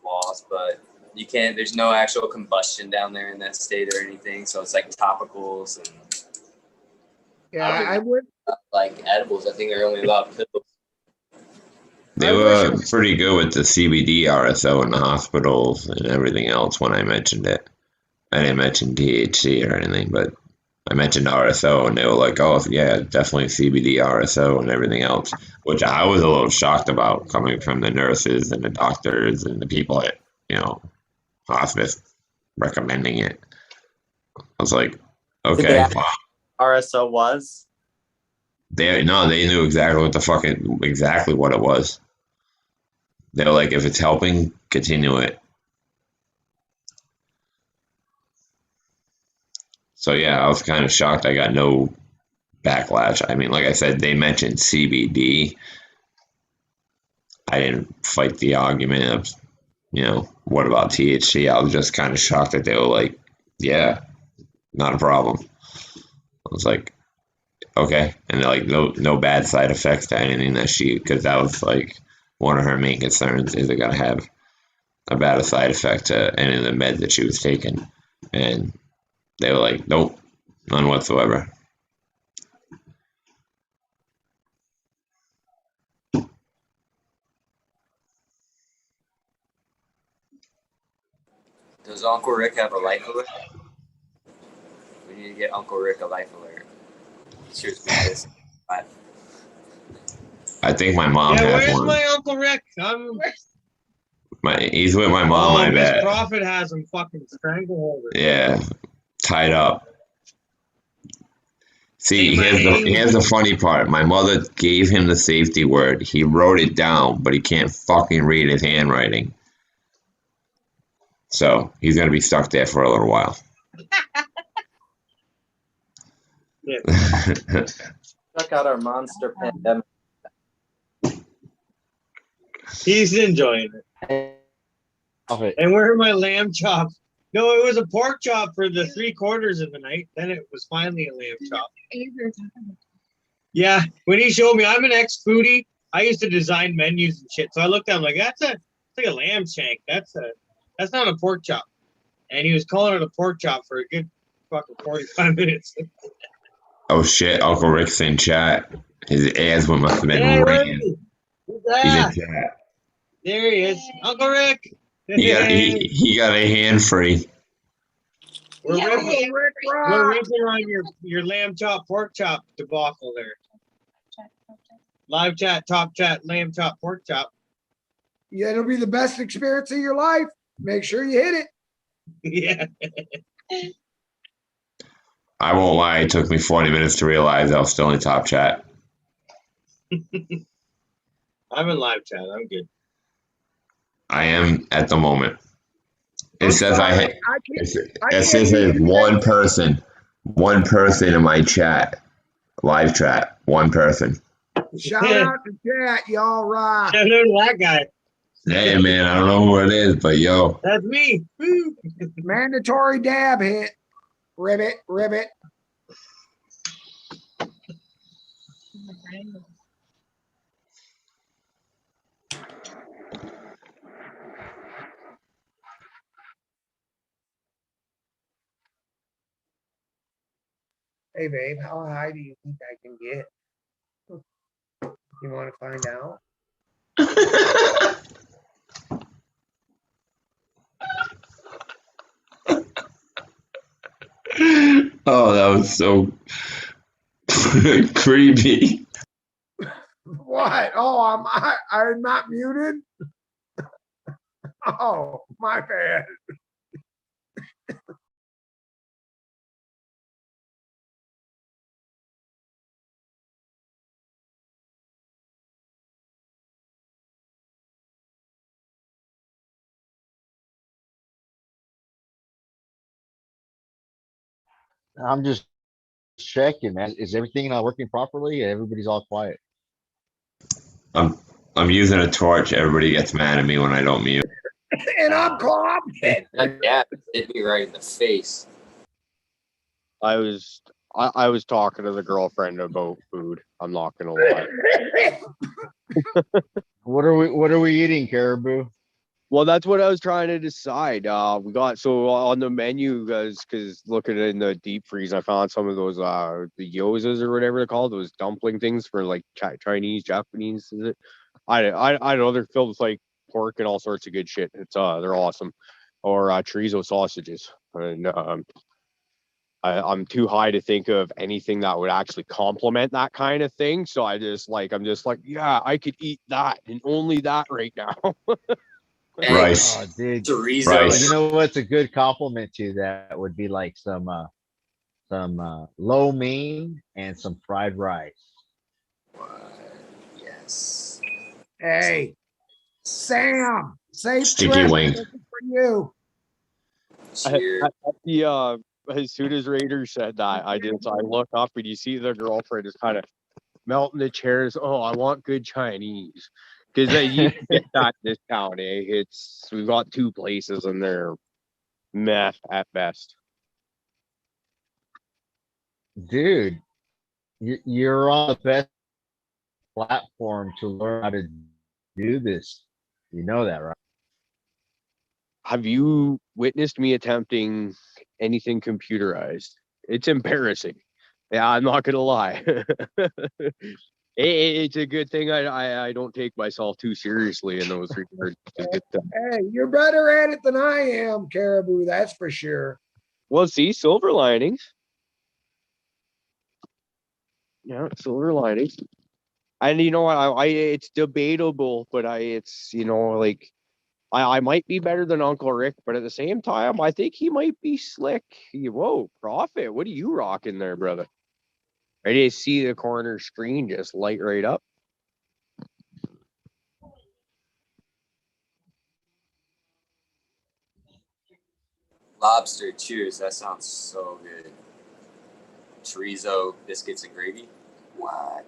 laws, but you can't, there's no actual combustion down there in that state or anything, so it's like topicals and... Yeah, I would... Like edibles, I think they're only allowed pills. They were pretty good with the CBD RSO in the hospitals and everything else when I mentioned it. I didn't mention THC or anything, but I mentioned RSO and they were like, oh, yeah, definitely CBD RSO and everything else, which I was a little shocked about coming from the nurses and the doctors and the people at, hospice recommending it. I was like, okay. Wow. RSO was? They knew exactly what it was. They were like, if it's helping, continue it. So yeah, I was kind of shocked. I got no backlash. I mean, like I said, they mentioned CBD. I didn't fight the argument of, what about THC? I was just kind of shocked that they were like, yeah, not a problem. I was like, okay. And they're like, no bad side effects to anything because that was like one of her main concerns, is it going to have a bad side effect to any of the meds that she was taking. And they were like, nope, none whatsoever. Does Uncle Rick have a life alert? We need to get Uncle Rick a life alert. Seriously, this. I think my mom has where's one. my Uncle Rick? He's with my mom, I bet. Prophet has him fucking stranglehold. Yeah. tied up. See, Hey, here's the funny part. My mother gave him the safety word. He wrote it down, but he can't fucking read his handwriting. So he's gonna be stuck there for a little while. Check out our monster pandemic. He's enjoying it. And where are my lamb chops? No, it was a pork chop for the 3/4 of the night. Then it was finally a lamb chop. Yeah, when he showed me, I'm an ex-foodie. I used to design menus and shit. So I looked at him like, it's like a lamb shank. That's not a pork chop. And he was calling it a pork chop for a good fucking 45 minutes. Oh shit, Uncle Rick's in chat. His ass must have been Hey, where is ringing. he? Who's He's in that? chat. There he is. Uncle Rick. He got a hand free. We're Yeah, ripping, Rick we're Rock. ripping on your lamb chop, pork chop debacle there. Live chat, top chat, lamb chop, pork chop. Yeah, it'll be the best experience of your life. Make sure you hit it. Yeah. I won't lie, it took me 40 minutes to realize I was still in top chat. I'm in live chat. I'm good. I am at the moment. It I'm says sorry, it can't says hear there's you. one person in my chat, live chat, one person. Shout out to chat, y'all rock. Shout out to that guy. Hey man, I don't know who it is, but yo, That's me. Woo. Mandatory dab hit. Ribbit, ribbit. Hey babe, how high do you think I can get? You want to find out? oh, that was so creepy. What? Oh, I'm not muted. Oh, my bad. I'm just checking, man. Is everything not working properly? Everybody's all quiet. I'm using a torch. Everybody gets mad at me when I don't mute. And I'm coughing. That dad hit me right in the face. I was talking to the girlfriend about food. I'm not gonna lie. What are we eating, Caribou? Well, that's what I was trying to decide. We got so on the menu, guys, because looking in the deep freeze, I found some of those the gyozas or whatever they're called, those dumpling things for like Chinese, Japanese. Is it? I don't know. They're filled with like pork and all sorts of good shit. It's they're awesome. Or chorizo sausages, and I'm too high to think of anything that would actually complement that kind of thing. So I'm just like, yeah, I could eat that and only that right now. Rice. Oh, dude. Chorizo. Rice. You know what's a good compliment to that would be like some lo mein and some fried rice. Yes. Hey, Sam, safe Sticky trip. wing. This is for you. Cheers. As soon as Raiders said that, I look up and you see the girlfriend is kind of melting the chairs. Oh, I want good Chinese. Because you can get that in this town, eh? We've got 2 places and they're meh at best. Dude, you're on the best platform to learn how to do this. You know that, right? Have you witnessed me attempting anything computerized? It's embarrassing. Yeah, I'm not gonna lie. It's a good thing I don't take myself too seriously in those regards. Hey, you're better at it than I am, Caribou. That's for sure. Well, see, silver linings. Yeah, silver linings. And you know what? It's debatable, but it's like I might be better than Uncle Rick, but at the same time, I think he might be slick. Whoa, Prophet, what are you rocking there, brother? I didn't see the corner screen just light right up. Lobster, cheers. That sounds so good. Chorizo, biscuits, and gravy. What?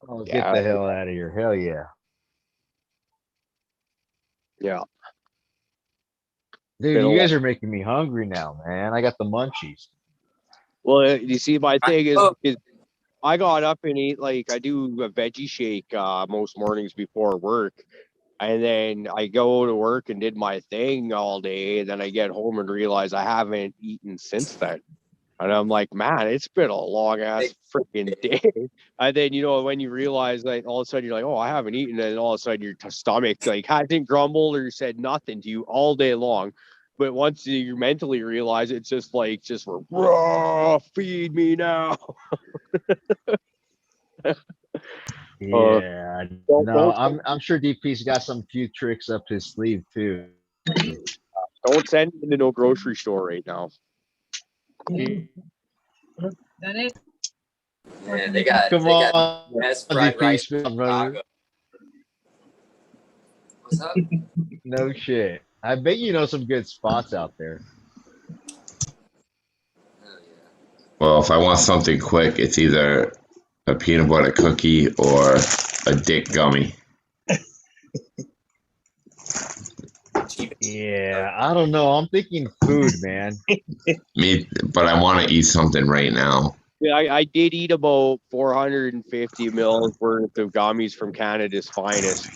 Oh, Yeah. get the hell out of here. Hell yeah. Yeah. Dude, Been a you guys while. are making me hungry now, man. I got the munchies. Well, you see, my thing is I got up and ate, like, I do a veggie shake most mornings before work. And then I go to work and did my thing all day. And then I get home and realize I haven't eaten since then. And I'm like, man, it's been a long ass freaking day. And then, you know, when you realize, like, all of a sudden you're like, oh, I haven't eaten. And all of a sudden your stomach, like, hasn't grumbled or said nothing to you all day long. But once you mentally realize it's just like, raw, feed me now. Yeah. don't- No, I'm sure DP's got some few tricks up his sleeve too. Don't send me to no grocery store right now. That it? Yeah, they got Come they got on, best fried DP, rice. spit in on brother. Chicago. What's up? No shit. I bet you know some good spots out there. Hell yeah. Well, if I want something quick, it's either a peanut butter cookie or a dick gummy. Yeah, I don't know. I'm thinking food, man. But I want to eat something right now. Yeah, I did eat about 450 mils worth of gummies from Canada's Finest.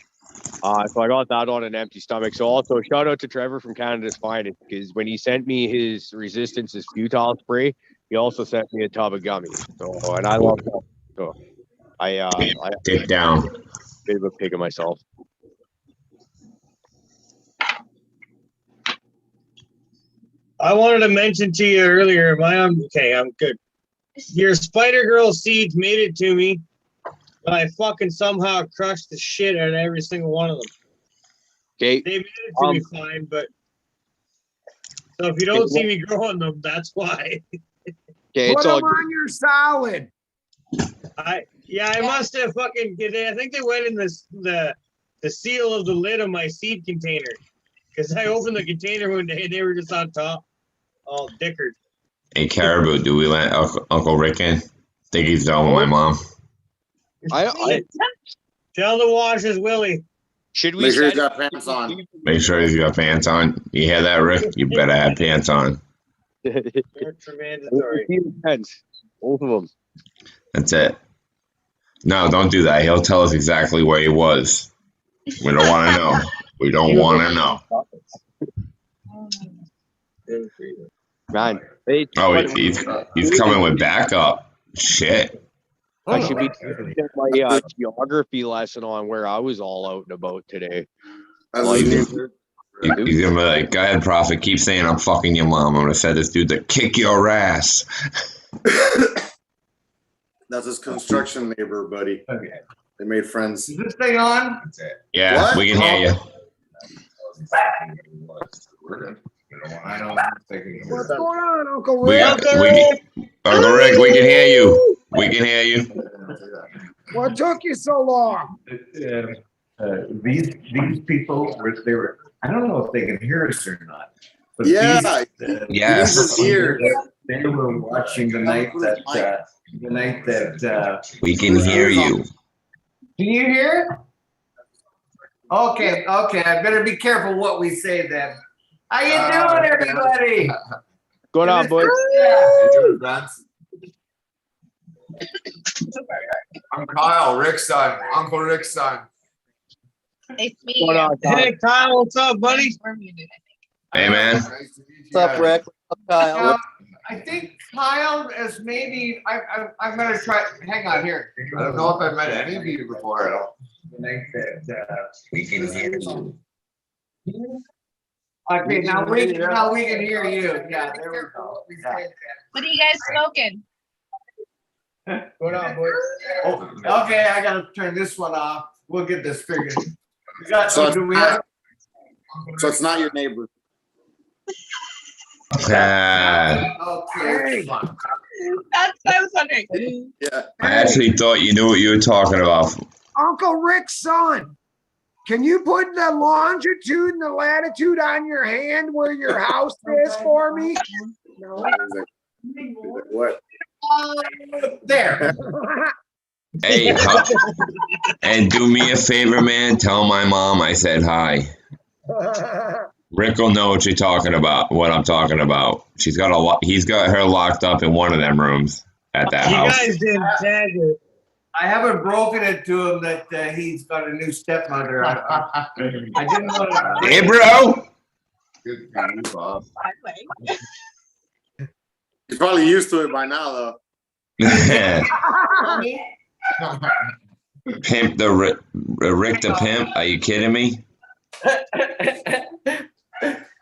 So I got that on an empty stomach. So also shout out to Trevor from Canada's Finest, because when he sent me his Resistance is Futile spray, he also sent me a tub of gummies. So, and I love that. So I Dick down. bit of a pig of myself. I wanted to mention to you earlier, okay, I'm good. Your Spider-Girl seeds made it to me, but I fucking somehow crushed the shit out of every single one of them. Okay. They made it to me fine, but so if you don't see me growing them, that's why. Okay, Put it's all them on your salad. I must have fucking. I think they went in the seal of the lid of my seed container, because I opened the container one day and they were just on top, all dickered. Hey, Caribou, do we let Uncle Rick in? Think he's done with my mom. I Tell him to wash his willy. should we Make sure he's send- got pants on. Make sure he's got pants on. You hear that, Rick? You better have pants on. Shorts are mandatory. Both of them. That's it. No, don't do that. He'll tell us exactly where he was. We don't want to know. We don't want to know. Man, Oh, he's coming with backup. Shit. I should be taking my geography lesson on where I was all out and about today. He's gonna be like, go ahead, Prophet. Keep saying I'm fucking your mom. I'm gonna send this dude to kick your ass. That's his construction neighbor, buddy. Okay. They made friends. Is this thing on? Yeah, What? we can hear you. I don't think we can. What's going on, Uncle We Rick? got, Uncle Rick, we can hear you. We can hear you. What took you so long? These people, they were. I don't know if they can hear us or not. But Yeah. Yes. He's here. They were watching the night that. We can hear you. Can you hear? Okay. I better be careful what we say then. How you doing, everybody? Going on, boys? I'm Kyle, Rick's son, Uncle Rick's son. Nice to meet Going you. on, Kyle? Hey, Kyle, what's up, buddy? We're muted, I think. Hey, man. What's up, Rick? What's up, Kyle? I think Kyle is maybe. I'm gonna try. Hang on here. I don't know if I've met any of you before. We can hear you. Okay, now we can hear you. Yeah, there we go. Yeah. What are you guys smoking? What up, boys? Oh, okay, I gotta turn this one off. We'll get this figured. So do we have? So it's not your neighbor. Okay. That's what I was wondering. Yeah. I actually thought you knew what you were talking about. Uncle Rick's son, can you put the longitude and the latitude on your hand where your house is for me? No. What? There. Hey, and do me a favor, man. Tell my mom I said hi. Rick will know what you're talking about. What I'm talking about. He's got her locked up in one of them rooms at that You house. guys didn't tag it. I haven't broken it to him that he's got a new stepmother. I didn't want to. Hey, bro. Good for you, Bob. He's probably used to it by now, though. Pimp the Rick the pimp. Are you kidding me?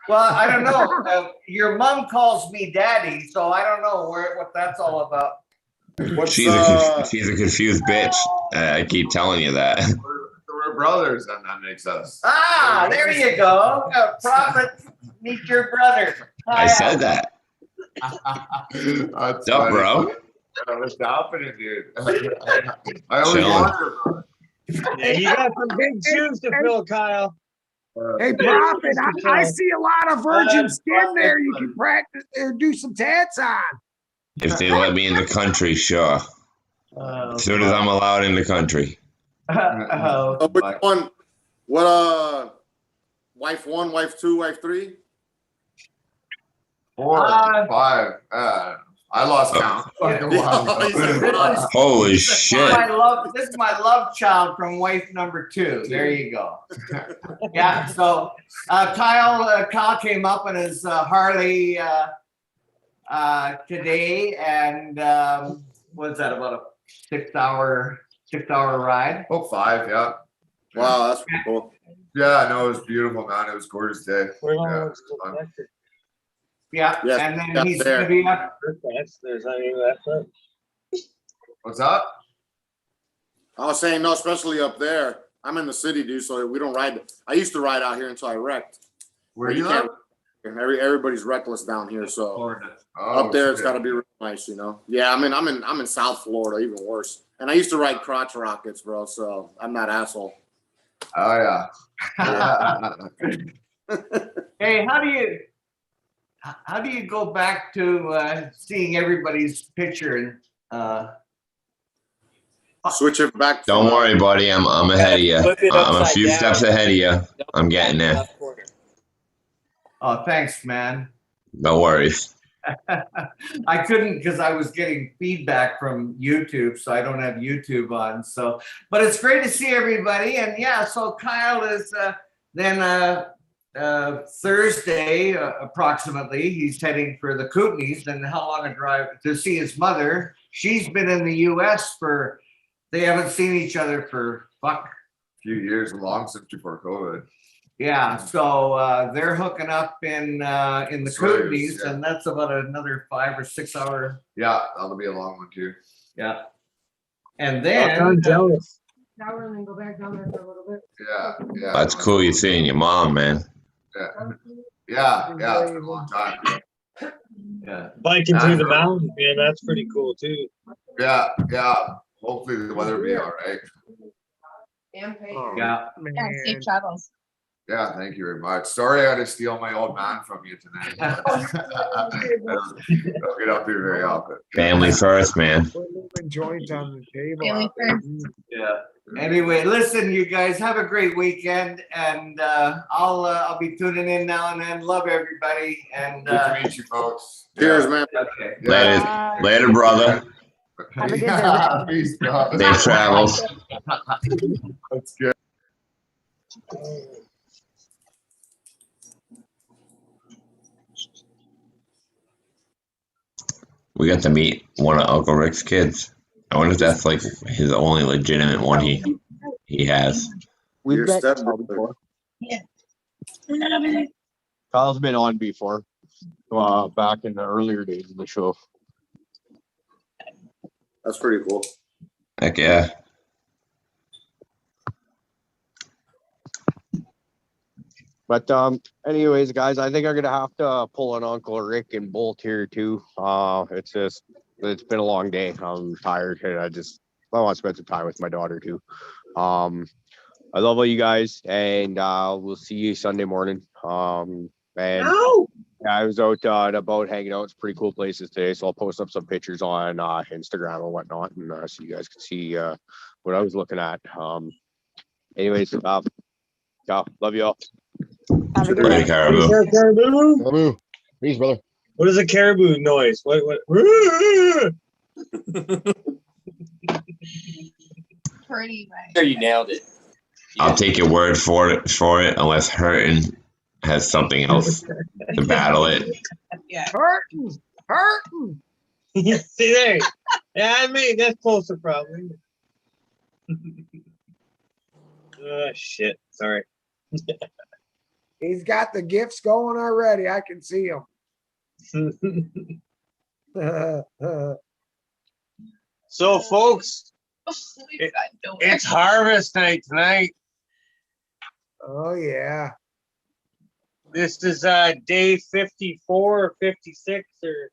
Well, I don't know. Your mom calls me daddy, so I don't know what that's all about. She's a confused bitch. I keep telling you that. We're brothers, and that makes us. Ah, there you go. Prophet, meet your brother. I said that. What's up, bro? What's happening, dude? I always Chilling. wonder. Yeah, you got some big shoes to fill, Kyle. Hey, Prophet, I see a lot of virgin skin there. You can practice or do some tats on. If they let me in the country, sure. As soon as I'm allowed in the country. Which one? What? Wife 1, wife 2, wife 3? 4, 5. I lost count. Holy shit. This is my love child from wife number 2. There you go. Yeah. So Kyle came up in his Harley today, and what's that, about a 6-hour ride? Oh, 5, yeah. Wow, that's pretty cool. Yeah, no, it was beautiful, man. It was a gorgeous day. We're Yeah, Yes, and then yeah, he's there. gonna be up. There's not even that much. What's up? I was saying, no, especially up there. I'm in the city, dude, so we don't ride. I used to ride out here until I wrecked. Where you can't- live? Everybody's reckless down here, so Oh, up there it's shit. got to be real nice, you know. Yeah, I mean, I'm in South Florida, even worse. And I used to ride crotch rockets, bro. So I'm that asshole. Oh, yeah. Hey, how do you go back to seeing everybody's picture and Switch it back. Don't worry, buddy. I'm ahead of you. Flip it I'm a upside few down. steps ahead of you. I'm getting there. Left corner. Oh, thanks, man. No worries. I couldn't because I was getting feedback from YouTube, so I don't have YouTube on. So, but it's great to see everybody. And yeah, so Kyle is then Thursday approximately. He's heading for the Kootenays. And how long a drive to see his mother? She's been in the U.S. They haven't seen each other for A few years, long since before COVID. Yeah, so they're hooking up in the Sawyers, Kootenays, yeah. and that's about another 5 or 6 hour. Yeah, that'll be a long one too. Yeah, and I'm then jealous. Now we're gonna go back down there for a little bit. Yeah, yeah. That's cool. You're seeing your mom, man. Yeah, it's been a long time. yeah, Biking through the mountains, man. That's pretty cool too. Yeah. Hopefully the weather will be all right. yeah. Yeah, safe travels. Yeah, thank you very much. Sorry I had to steal my old man from you tonight. I don't get up here very often. Family first, man. We're moving joints on the table. Family out there. first. Yeah. Anyway, listen, you guys have a great weekend, and I'll be tuning in now and then. Love everybody, and Good to meet you folks. Cheers, man. okay. Later, later, brother. Have a good Yeah, peace, bro. Safe travels. That's good. We got to meet one of Uncle Rick's kids. I wonder if that's like his only legitimate one he has. We've Your met Kyle stepbrother. before. Yeah. Kyle's been on before, back in the earlier days of the show. That's pretty cool. Heck yeah. But anyways, guys, I think I'm gonna have to pull an Uncle Rick and bolt here too. It's been a long day. I'm tired and I want to spend some time with my daughter too. I love all you guys, and we'll see you Sunday morning. And yeah, I was out and about hanging out. It's pretty cool places today, so I'll post up some pictures on Instagram and whatnot, and so you guys can see what I was looking at. Anyways, yeah, love you all. Have a good Later, night. Caribou. Caribou. Peace, brother. What is a caribou noise? What? Pretty much. Sure, you nailed it. I'll take your word for it unless Hurton has something else to battle it. Yeah. Hurting. See there. Yeah, I mean that's closer probably. Oh shit. Sorry. He's got the gifts going already. I can see him. So folks, We've got nowhere. it's harvest night tonight. Oh yeah. This is day 54 or 56 or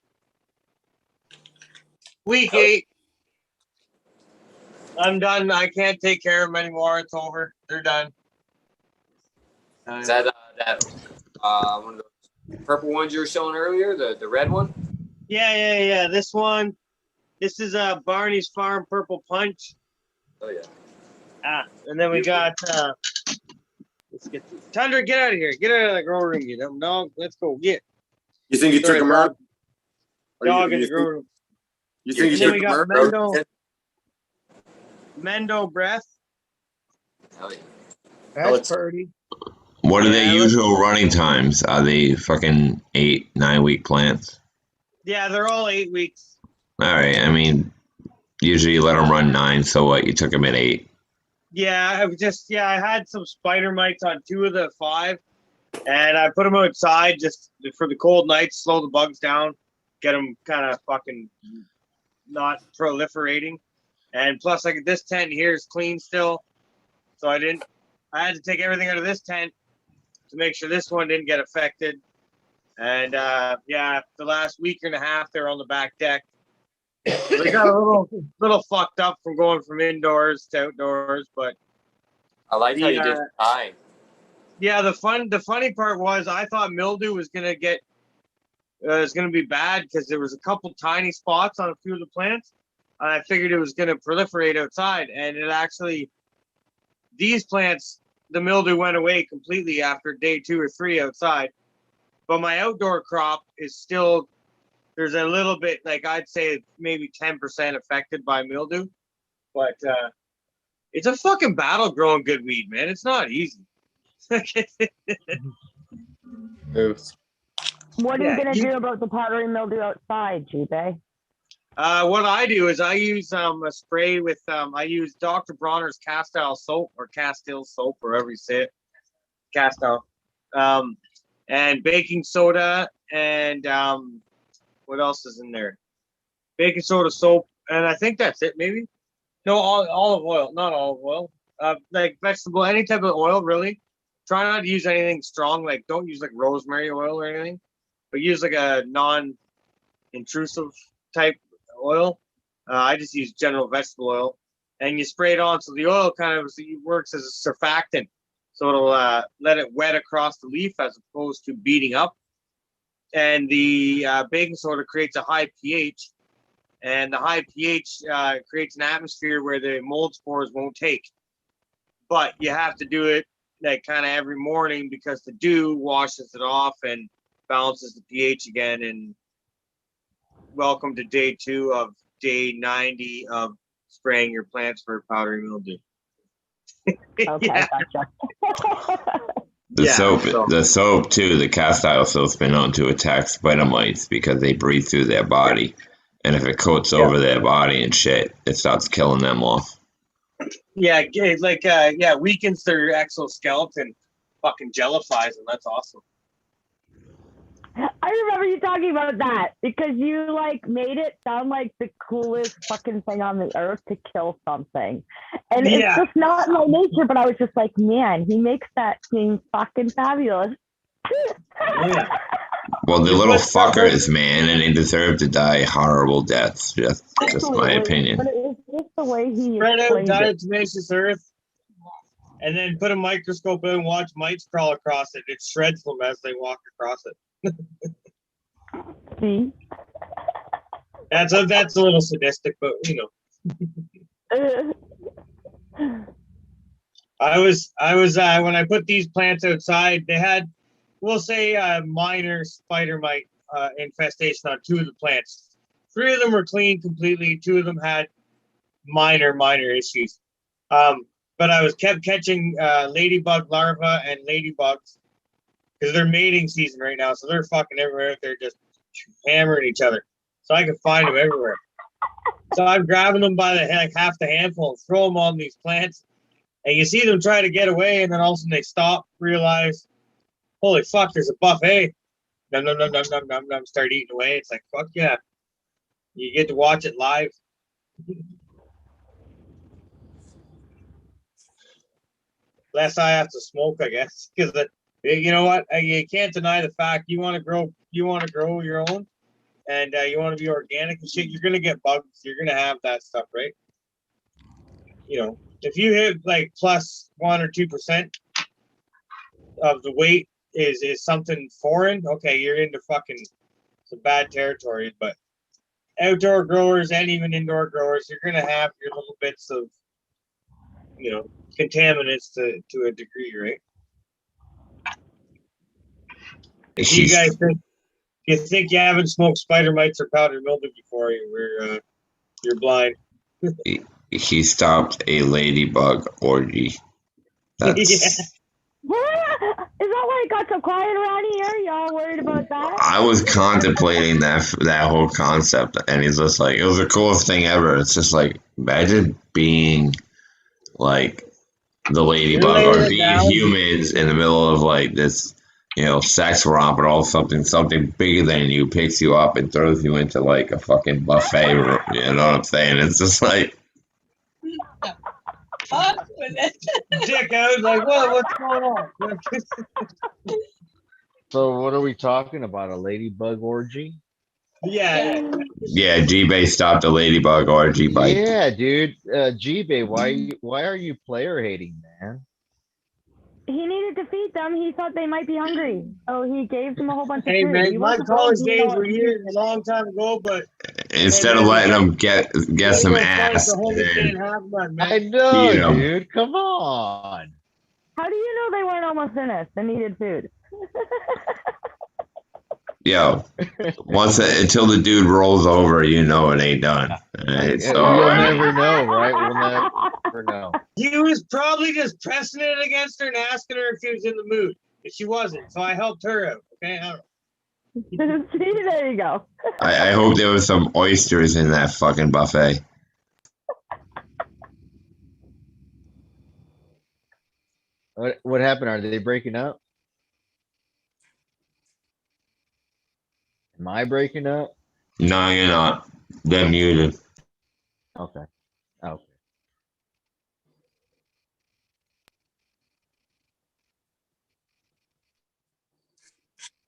week 8. I'm done. I can't take care of them anymore. It's over. They're done. Is that one of those purple ones you were showing earlier? The red one? Yeah. This one. This is Barney's Farm Purple Punch. Oh yeah. And then we got let's get Tundra, get out of here. Get out of the grow room, you dumb dog. Let's go get. You think you took him out? Dog in the grow room. You think you And then took we him got out? Mendo Breath. Hell yeah. That's pretty. What are their usual running times? Are they fucking 8-9 week plants? Yeah, they're all 8 weeks. All right. I mean, usually you let them run 9. So what? You took them at 8. Yeah, I had some spider mites on 2 of the 5, and I put them outside just for the cold nights, slow the bugs down, get them kind of fucking not proliferating. And plus, like this tent here is clean still, so I had to take everything out of this tent to make sure this one didn't get affected. And the last week and a half they're on the back deck. They got a little fucked up from going from indoors to outdoors, but I like how you did time. yeah, the funny part was I thought mildew was gonna get it's gonna be bad because there was a couple tiny spots on a few of the plants. And I figured it was gonna proliferate outside, and it actually these plants, the mildew went away completely after day 2 or 3 outside. But my outdoor crop is still, there's a little bit, like I'd say maybe 10% affected by mildew. But it's a fucking battle growing good weed, man. It's not easy. What are you gonna do about the powdery mildew outside, G-Bay? What I do is I use a spray with I use Dr. Bronner's Castile soap or Castile soap, wherever you say it. Castile. And baking soda and what else is in there? Baking soda, soap, and I think that's it. Maybe no olive oil, not olive oil. Like vegetable, any type of oil, really. Try not to use anything strong. Like don't use like rosemary oil or anything, but use like a non-intrusive type oil. I just use general vegetable oil, and you spray it on so the oil kind of works as a surfactant, so it'll let it wet across the leaf as opposed to beating up. And the baking soda creates a high pH, and the high pH creates an atmosphere where the mold spores won't take. But you have to do it like kind of every morning because the dew washes it off and balances the pH again. And welcome to day 2 of day 90 of spraying your plants for powdery mildew. Okay, gotcha. The soap too, the Castile soap's been known to attack spider mites because they breathe through their body. And if it coats over their body and shit, it starts killing them off. Yeah, like weakens their exoskeleton, fucking jellifies them. That's awesome. I remember you talking about that because you like made it sound like the coolest fucking thing on the earth to kill something. And it's Yeah. just not my nature, but I was just like, man, he makes that seem fucking fabulous. Yeah. Well, the It little was that fuckers, man, and they deserve to die horrible deaths. Just my Absolutely. opinion. But it's just the way he Spread out explained it. diatomaceous earth, and then put a microscope in and watch mites crawl across it. It shreds them as they walk across it. See? That's a little sadistic, but you know. I was when I put these plants outside, they had, we'll say, minor spider mite infestation on 2 of the plants. 3 of them were clean completely. 2 of them had minor issues. But I was kept catching ladybug larvae and ladybugs because they're mating season right now, so they're fucking everywhere. They're just hammering each other, so I could find them everywhere. So I'm grabbing them by the half the handful and throw them on these plants, and you see them try to get away, and then all of a sudden they stop, realize, holy fuck, there's a buffet. Nom nom nom nom nom nom nom. Start eating away. It's like fuck yeah, you get to watch it live. Less I have to smoke, I guess, because you know what, you can't deny the fact you want to grow your own, and you want to be organic and shit. You're gonna get bugs. You're gonna have that stuff, right? You know, if you hit like plus 1 or 2% of the weight is something foreign, okay, you're into fucking some bad territory. But outdoor growers and even indoor growers, you're gonna have your little bits of, you know, contaminants to a degree, right? If you guys think you haven't smoked spider mites or powdered mildew before, you're blind. He stopped a ladybug orgy. That's. Yeah. Is that why it got so quiet around here? Y'all worried about that? I was contemplating that whole concept, and he's just like, it was the coolest thing ever. It's just like, imagine being like the ladybug or being humans in the middle of like this, you know, sex romp, and all something bigger than you picks you up and throws you into like a fucking buffet. You know what I'm saying? It's just like. Dick out, like, what's going on? So what are we talking about? A ladybug orgy? Yeah. Yeah, G-Bay stopped a ladybug orgy by. Yeah, dude. G-Bay, why are you player hating, man? He needed to feed them. He thought they might be hungry, so he gave them a whole bunch of Hey food. man, He my wasn't college supposed to days know were it. years a long time ago, but Instead of letting them get some ass, then I know, feed 'em. dude. Come on. How do you know they weren't almost finished and needed food? Yo, until the dude rolls over, you know it ain't done. Right? So, You'll never know, right? We'll never know. He was probably just pressing it against her and asking her if she was in the mood. But she wasn't, so I helped her out. Okay, I don't know. See, there you go. I hope there was some oysters in that fucking buffet. What happened? Are they breaking up? Am I breaking up? No, you're not. They're muted. Okay. Okay.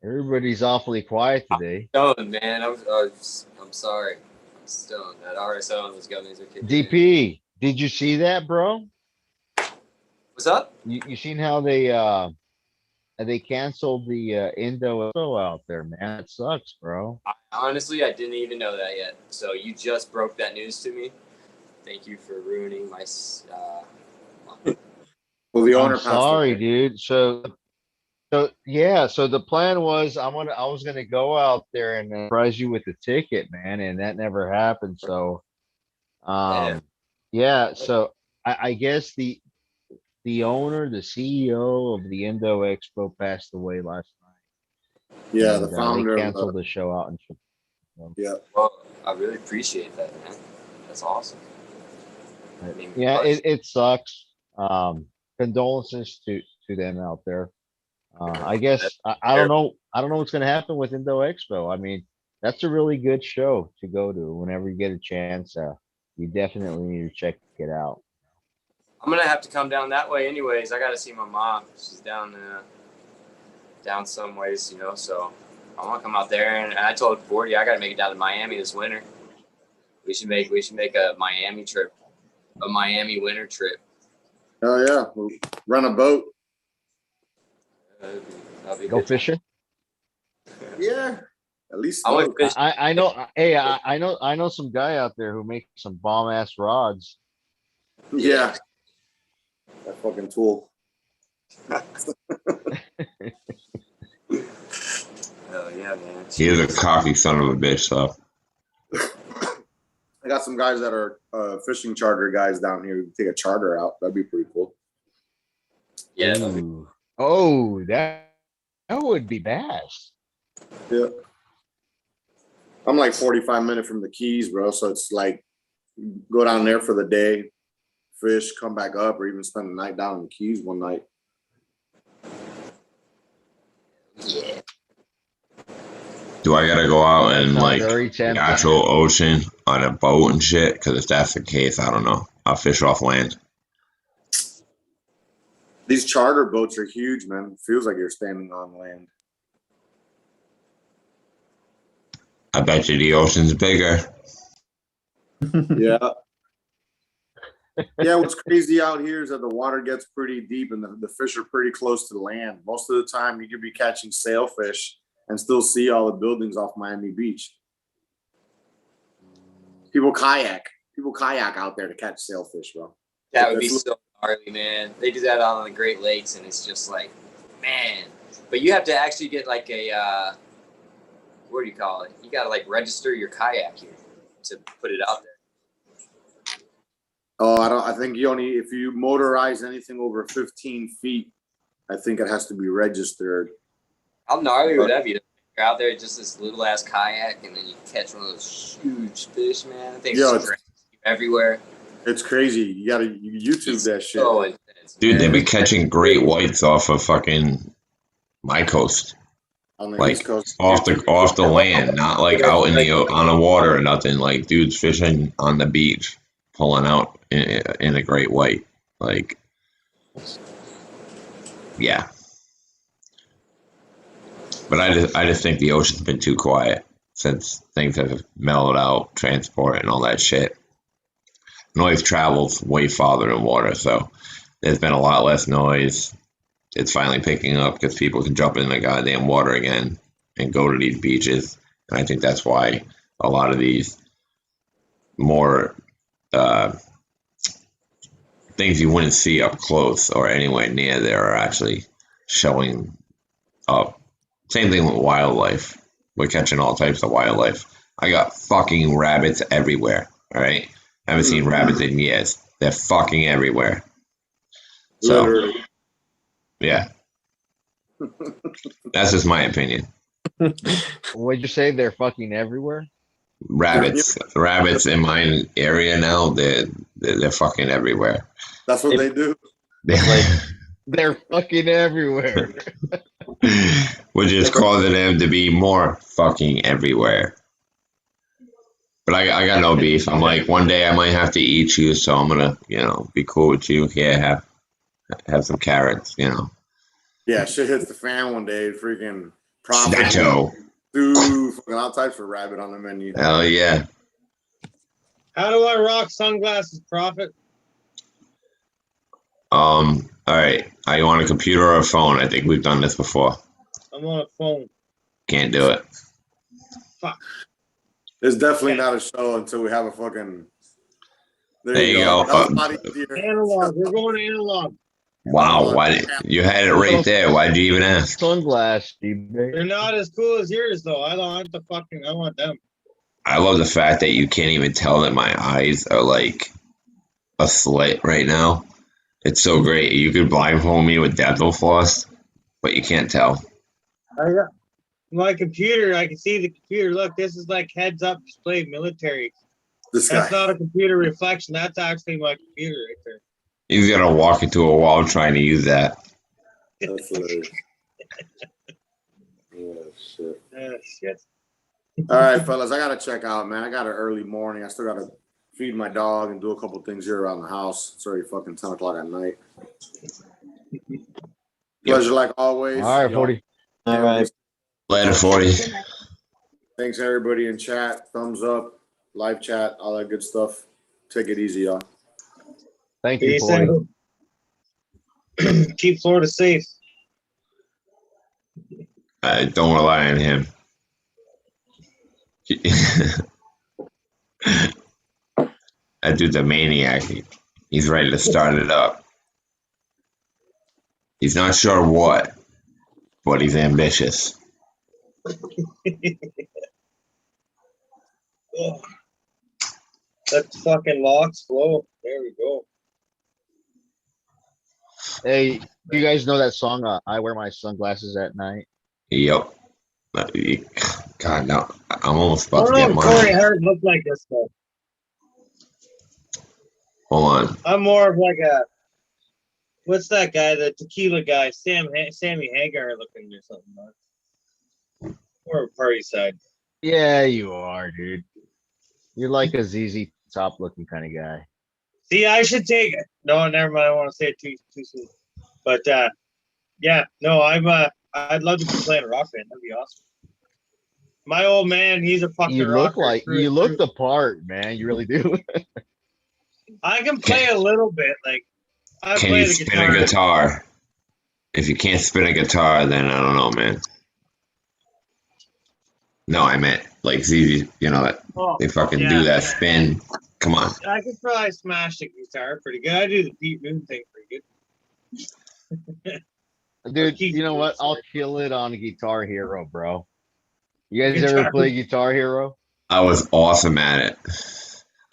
Everybody's awfully quiet today. Stoned, man. I'm sorry. I'm stoned. That RSO was gummies are kicking in. DP, did you see that, bro? What's up? You seen how they canceled the Indo out there, man? It sucks, bro. Honestly, I didn't even know that yet. So you just broke that news to me. Thank you for ruining my. Well, the owner I'm passed sorry, away. dude. So yeah. So the plan was I was gonna go out there and surprise you with the ticket, man, and that never happened. So, yeah. So I guess the owner, the CEO of the Indo Expo passed away last night. Yeah, the And, founder they of canceled the show out in Chicago. Yeah. Well, I really appreciate that, man. That's awesome. I mean, Yeah, it sucks. Condolences to them out there. I guess I don't know. I don't know what's gonna happen with Indo Expo. I mean, that's a really good show to go to whenever you get a chance. You definitely need to check it out. I'm gonna have to come down that way anyways. I gotta see my mom. She's down some ways, you know. So I want to come out there, and I told Bordy I gotta make it down to Miami this winter. We should make a Miami trip, a Miami winter trip. Oh yeah, we'll run a boat. That'd be Go good. fishing. Yeah, at least. I went fishing. I know. Hey, I know some guy out there who makes some bomb ass rods. Yeah. That fucking tool. Oh yeah, man. He is a cocky son of a bitch, though. I got some guys that are fishing charter guys down here. We can take a charter out. That'd be pretty cool. Yeah. Ooh. Oh, that would be best. Yeah. I'm like 45 minutes from the Keys, bro. So it's like go down there for the day, fish, come back up, or even spend the night down in the Keys one night. Yeah. Do I gotta go out and Sounds like very the tempting. actual ocean on a boat and shit? Because if that's the case, I don't know. I'll fish off land. These charter boats are huge, man. It feels like you're standing on land. I bet you the ocean's bigger. Yeah. Yeah, what's crazy out here is that the water gets pretty deep and the fish are pretty close to the land. Most of the time, you could be catching sailfish and still see all the buildings off Miami Beach. People kayak out there to catch sailfish, bro. That would be so gnarly, man. They do that out on the Great Lakes, and it's just like, man. But you have to actually get like a, what do you call it? You gotta like register your kayak here to put it out there. Oh, I think you only, if you motorize anything over 15 feet, I think it has to be registered. How gnarly would that be? You're out there just this little ass kayak, and then you catch one of those huge fish, man. I think it's everywhere. It's crazy. You gotta YouTube that shit. So intense, Dude, they man. be catching great whites off of fucking my coast. On the Like East Coast. off the land, not like out in the on the water or nothing. Like dudes fishing on the beach, pulling out in a great white. Like, yeah. But I just think the ocean's been too quiet since things have mellowed out, transport and all that shit. Noise travels way farther than water, so there's been a lot less noise. It's finally picking up because people can jump in the goddamn water again and go to these beaches. And I think that's why a lot of these more things you wouldn't see up close or anywhere near there are actually showing up. Same thing with wildlife. We're catching all types of wildlife. I got fucking rabbits everywhere, all right? I haven't seen rabbits in years. They're fucking everywhere. So, Literally. yeah. That's just my opinion. What'd you say? They're fucking everywhere? Rabbits in my area now, they're fucking everywhere. That's what they do. They're fucking everywhere. Which is causing them to be more fucking everywhere. But I got no beef. I'm like, one day I might have to eat you, so I'm gonna, be cool with you. Yeah, have some carrots, Yeah, shit hits the fan one day. Freaking Nacho. Dude, fucking all types of rabbit on the menu. Hell yeah. How do I rock sunglasses, Prophet? All right. Are you on a computer or a phone? I think we've done this before. I'm on a phone. Can't do it. Fuck. It's definitely not a show until we have a fucking. There you go. That was a lot easier. Analog. We're going analog. Wow. You had it right there. Why'd you even ask? Sunglass, They're not as cool as yours, though. I want them. I love the fact that you can't even tell that my eyes are like a slit right now. It's so great. You could blindfold me with dental floss, but you can't tell. My computer, I can see the computer. Look, this is like heads up display military. That's not a computer reflection. That's actually my computer right there. He's gonna walk into a wall trying to use that. That's hilarious. Shit. Shit. All right, fellas, I gotta check out, man. I got an early morning. I still gotta feed my dog and do a couple things here around the house. It's already fucking 10 o'clock at night. Pleasure like always. All right, Y'all- 40. All right. Later, 40. Thanks everybody in chat. Thumbs up, live chat, all that good stuff. Take it easy, y'all. Thank you, Peace 40. out. Keep Florida safe. Don't rely on him. That dude's a maniac. He's ready to start it up. He's not sure what, but he's ambitious. Oh, that fucking locks flow. There we go. Hey, do you guys know that song, I Wear My Sunglasses at Night? Yep. God, no. I'm almost I about to don't know get if Corey mine. Hart looked like this though. Hold on. I'm more of like a, what's that guy, the tequila guy, Sammy Hagar looking or something. Or a party side. Yeah, you are, dude. You're like a ZZ Top looking kind of guy. See, I should take it. No, never mind. I don't want to say it too soon. But yeah, no, I'd love to be playing a rock band. That'd be awesome. My old man, he's a fucking You look rocker like through you and look through. the part, man. You really do. I can play a little bit. Like I Can play you the spin guitar. a guitar? If you can't spin a guitar, then I don't know, man. No, I meant like ZZ, you know, that Oh, they fucking yeah. do that spin. Come on. I could probably smash the guitar pretty good. I do the Pete Moon thing pretty good. Dude, Keith you know what? Moon, I'll kill it on Guitar Hero, bro. You guys ever play Guitar Hero? I was awesome at it.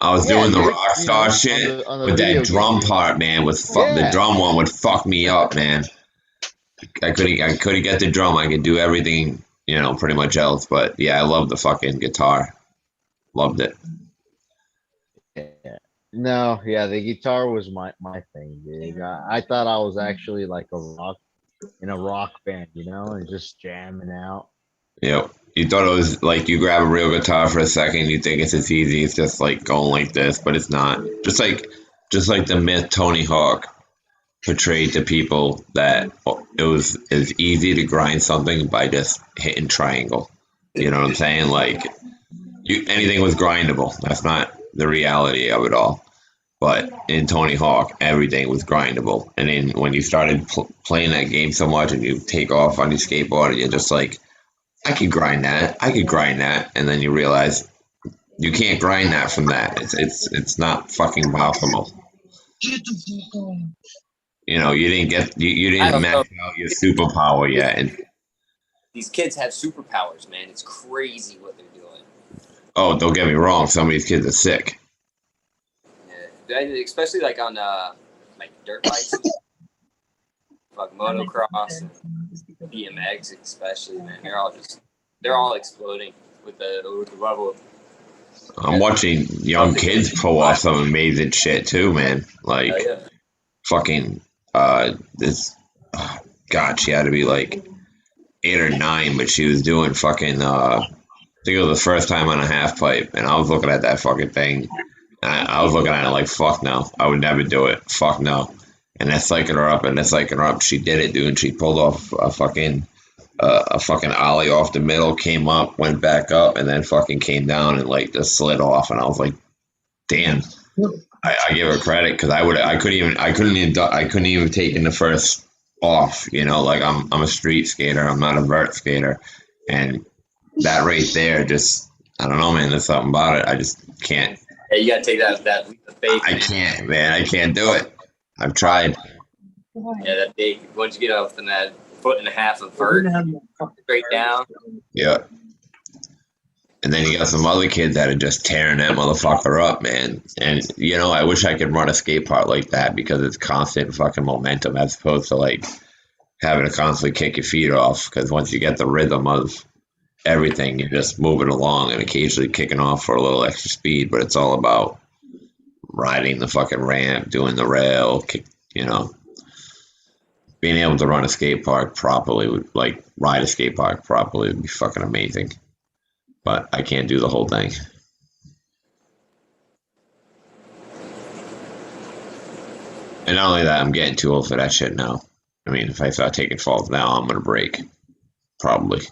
I was Yeah, doing the dude, rock you star know, shit, on the but video that drum game. part, man, was the Yeah. drum one would fuck me up, man. I couldn't get the drum. I could do everything, you know, pretty much else. But yeah, I love the fucking guitar. Loved it. Yeah. No, yeah, the guitar was my thing, dude. I thought I was actually like in a rock band, you know, and just jamming out. Yep. You thought it was like you grab a real guitar for a second, you think it's as easy as just like going like this, but it's not. Just like the myth Tony Hawk portrayed to people that it was as easy to grind something by just hitting triangle. You know what I'm saying? Like anything was grindable. That's not the reality of it all. But in Tony Hawk, everything was grindable. And then when you started playing that game so much and you take off on your skateboard and you're just like, I could grind that. I could grind that. And then you realize you can't grind that from that. It's not fucking possible. You know, you didn't I don't max out your superpower yet. And These kids have superpowers, man. It's crazy what they're doing. oh, don't get me wrong, some of these kids are sick. Yeah, especially like on like dirt bikes, and like motocross and BMX, especially, man. They're all exploding with the level of. I'm watching young kids pull off some amazing shit too, man. Like Yeah. fucking this God, she had to be like 8 or 9, but she was doing fucking I think it was the first time on a half pipe, and I was looking at that fucking thing. I was looking at it like, fuck no, I would never do it. Fuck no. And that's psyching her up, and that's psyching her up. She did it, dude. She pulled off a fucking ollie off the middle, came up, went back up, and then fucking came down and like just slid off. And I was like, damn. I give her credit because I couldn't even take in the first off. You know, like I'm a street skater. I'm not a vert skater, and that right there, just I don't know, man. There's something about it. I just can't. Yeah, you gotta take that leap of faith. I can't, man. I can't do it. I've tried. Yeah, that big. Once you get off in that 1.5 foot of vert, straight down. Yeah. And then you got some other kids that are just tearing that motherfucker up, man. And, you know, I wish I could run a skate park like that because it's constant fucking momentum as opposed to, like, having to constantly kick your feet off. Because once you get the rhythm of everything, you're just moving along and occasionally kicking off for a little extra speed. But it's all about riding the fucking ramp, doing the rail, you know. being able to run a skate park properly would, like, ride a skate park properly would be fucking amazing. But I can't do the whole thing. And not only that, I'm getting too old for that shit now. I mean, if I start taking falls now, I'm gonna break. Probably.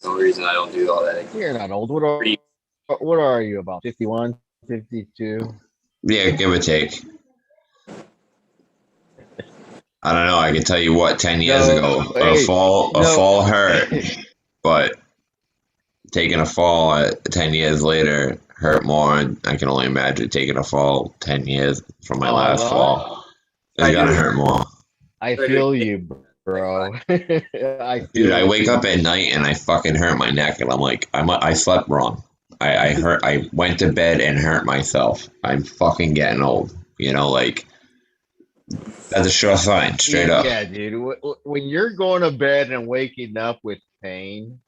The only reason I don't do all that. You're not old. What are you, about 51, 52? Yeah, give or take. I don't know. I can tell you what, 10 years ago, a fall hurt, but taking a fall 10 years later hurt more. And I can only imagine taking a fall 10 years from my last fall. It's gonna hurt more. I feel you, bro. Dude, I wake up at night and I fucking hurt my neck, and I'm like, I slept wrong. I went to bed and hurt myself. I'm fucking getting old. You know, like, that's a sure sign, straight up. Yeah, dude. When you're going to bed and waking up with pain,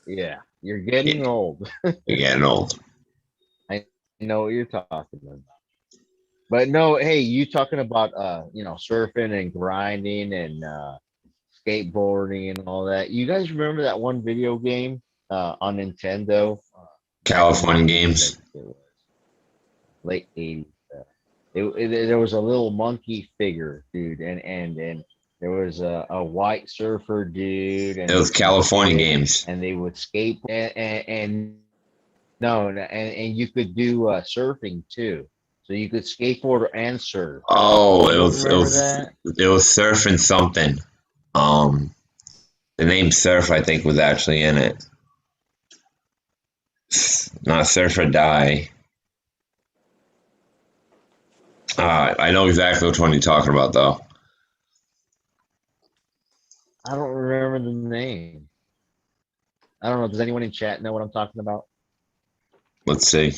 yeah, you're getting old. You're getting old. I know what you're talking about. But no, hey, you talking about surfing and grinding and skateboarding and all that. You guys remember that one video game on Nintendo? California Games. Late 80s. There was a little monkey figure, dude, and there was a white surfer dude. And it was California Games. And they would skate and you could do surfing too. So you could skateboard and surf. Oh, it was surfing something. The name Surf, I think, was actually in it. Not Surf or Die. I know exactly which one you're talking about, though. I don't remember the name. I don't know. Does anyone in chat know what I'm talking about? Let's see.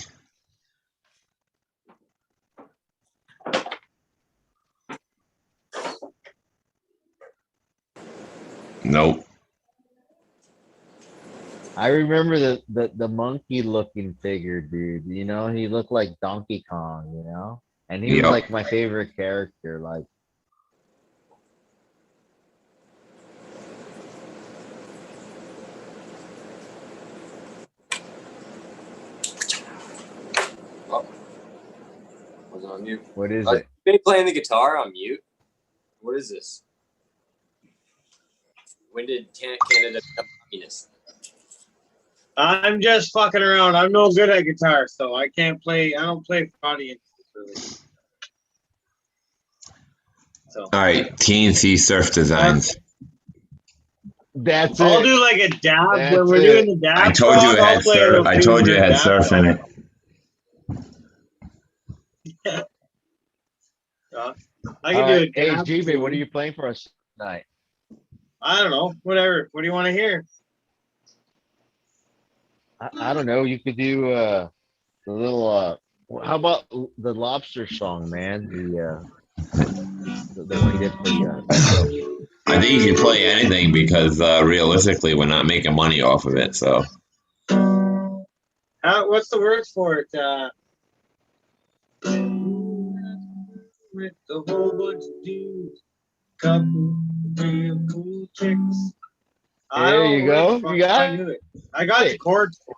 Nope. I remember the monkey looking figure, dude. You know, he looked like Donkey Kong, you know? And he was like my favorite character, like. Oh. Was it on mute? What is it? They playing the guitar on mute? What is this? When did Canada become communist? I'm just fucking around. I'm no good at guitar, so I can't play. I don't play for audiences really. So. All right, TNC Surf Designs. That's it. I'll do like a dab when we're doing the dab. I told you it had surf. I told you it had surf in it. Yeah. I can do it. Hey, GB, what are you playing for us tonight? I don't know. Whatever. What do you want to hear? I don't know. You could do the little. How about the lobster song, man? The one you did for you. I think you can play anything because realistically, we're not making money off of it. So, what's the words for it? With a whole bunch of dudes, couple real cool chicks. There you go. You got it. I got the chords for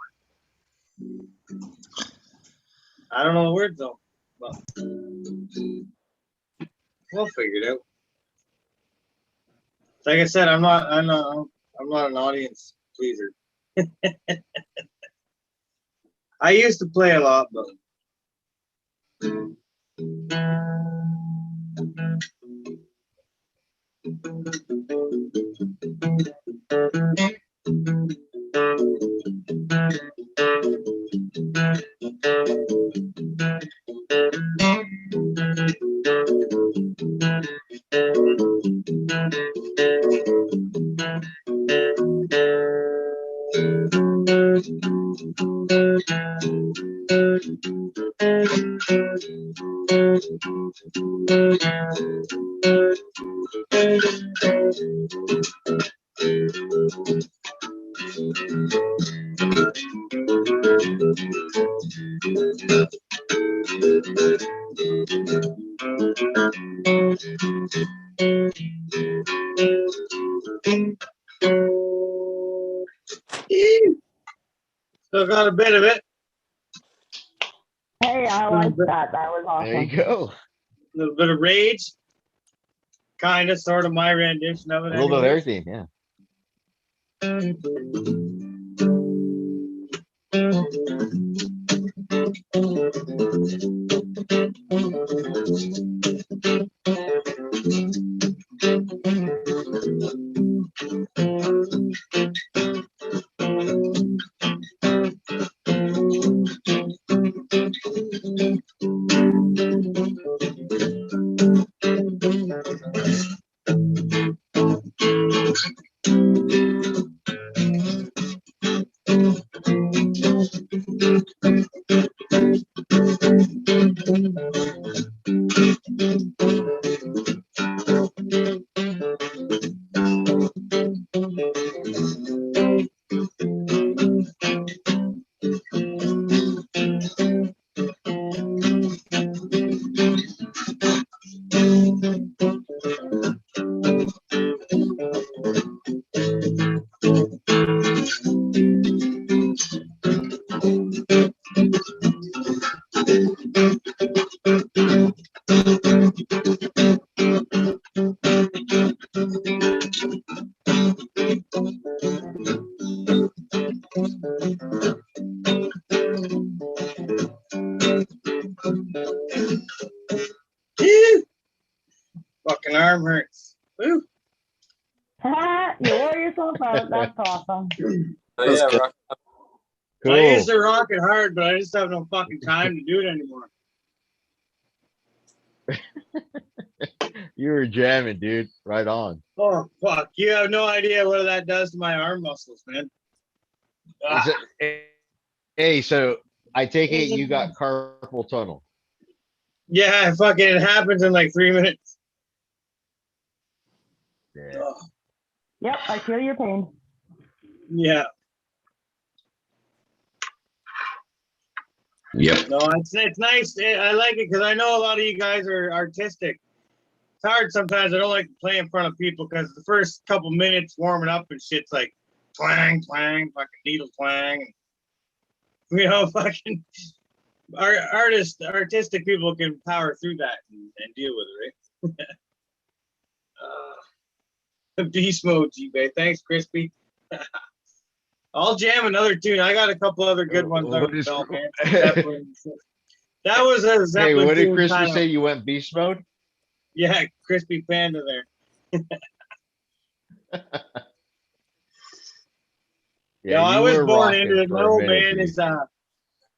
it. I don't know the words though. But we'll figure it out. Like I said, I'm not an audience pleaser. I used to play a lot, but Still got a bit of it. Hey, I like that. That was awesome. There you go. A little bit of rage. Kind of, sort of my rendition of it. A little bit of anyways. everything, yeah. Fucking arm hurts. Woo. You wore yourself out. That's awesome. Oh, yeah, rock. I used Cool. to rock it hard, but I just have no fucking time to do it anymore. You were jamming, dude. Right on. Oh fuck! You have no idea what that does to my arm muscles, man. Ah, Hey, so I take it you got carpal tunnel. yeah, fucking it happens in like 3 minutes. Yeah. Oh, Yep, I feel your pain. yeah. Yep. No, it's nice. I like it because I know a lot of you guys are artistic. It's hard sometimes. I don't like to play in front of people because the first couple minutes warming up and shit's like twang, twang, fucking needle twang. You know, fucking artistic people can power through that and deal with it, right? Beast mode, G-Bay. Thanks, Crispy. I'll jam another tune. I got a couple other good ones. What under is- the belt, man. Zeppelin. That was a Hey, Zeppelin what did tune, Christmas kinda- say? You went beast mode? Yeah, Crispy Panda there. Yeah, No, I you was were born rocking into it. for My a old minute, man dude. is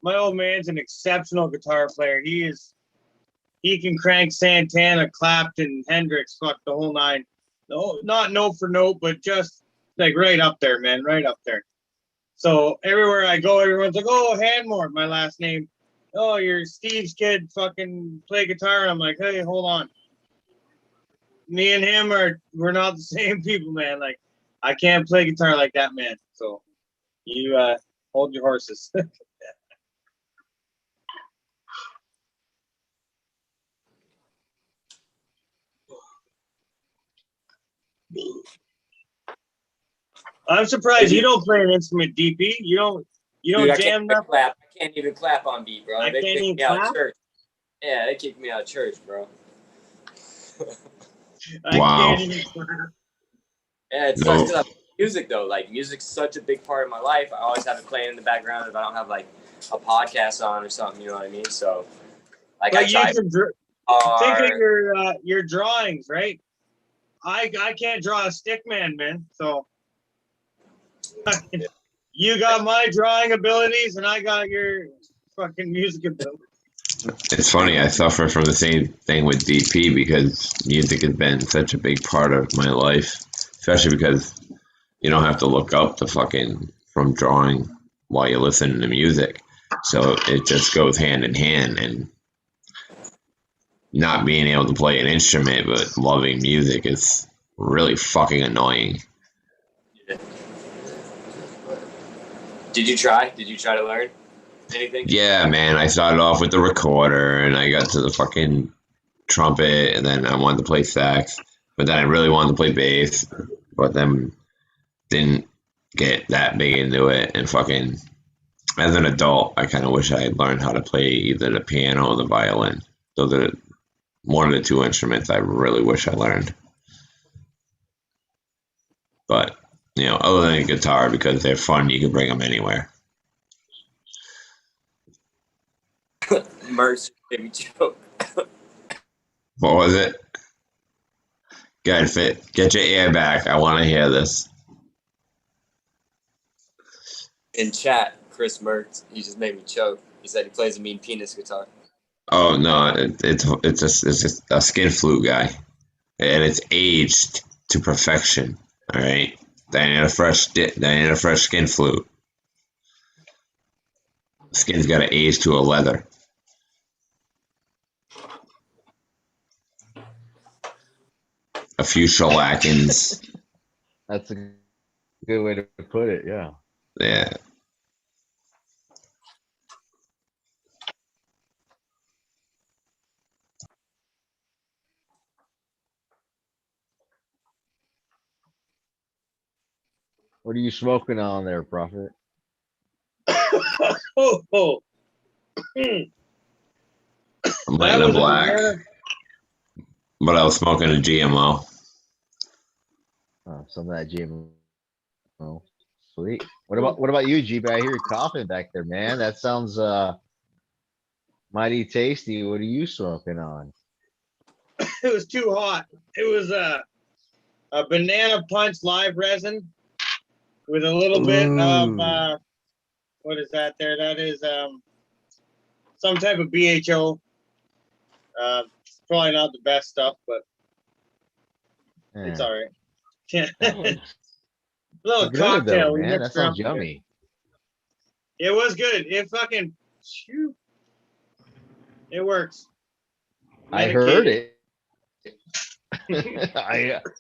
my old man's an exceptional guitar player. He can crank Santana, Clapton, Hendrix, fuck the whole nine. No, not note for note, but just like right up there, man, right up there. So everywhere I go, everyone's like, "Oh, Hanmore, my last name. Oh, you're Steve's kid. Fucking play guitar." And I'm like, "Hey, hold on. Me and him we're not the same people, man. Like, I can't play guitar like that, man. So you hold your horses." I'm surprised you don't play an instrument, DP. You don't Dude, I jam can't even nothing. clap. I can't even clap on beat, bro. I They can't kicked even me out clap? of church. Yeah, they kicked me out of church, bro. I Wow. can't even clap. Yeah, it No. sucks because music though. Like music's such a big part of my life. I always have it playing in the background if I don't have like a podcast on or something. You know what I mean? So, like I But you try can think hard. of your drawings, right? I can't draw a stick man, so you got my drawing abilities and I got your fucking music abilities. It's funny. I suffer from the same thing with DP because music has been such a big part of my life, especially because you don't have to look up the fucking from drawing while you're listening to music. So it just goes hand in hand, and not being able to play an instrument but loving music is really fucking annoying. Did you try? Did you try to learn anything? Yeah, man. I started off with the recorder, and I got to the fucking trumpet, and then I wanted to play sax. But then I really wanted to play bass, but then didn't get that big into it. And fucking, as an adult, I kind of wish I had learned how to play either the piano or the violin. Those are one of the two instruments I really wish I learned. But, you know, other than guitar, because they're fun, you can bring them anywhere. Merch made me choke. What was it? Good fit. Get your ear back. I want to hear this. In chat, Chris Mertz, he just made me choke. He said he plays a mean penis guitar. Oh no, it's just a skin flute guy, and it's aged to perfection. All right, they need a fresh skin flute. Skin's got to age to a leather. A few shellacins. That's a good way to put it. Yeah. Yeah. What are you smoking on there, Prophet? Oh. I'm lighting a black, but I was smoking a GMO. Oh, some of that GMO. Oh, sweet. What about you, G? I hear you coughing back there, man. That sounds mighty tasty. What are you smoking on? It was too hot. It was a banana punch live resin with a little bit of what is that there? That is some type of BHO. Probably not the best stuff, but it's all right. Yeah. A little Good cocktail. though, we man. That mixed around sounds yummy. It was good. It fucking, shoot. It works. I heard it.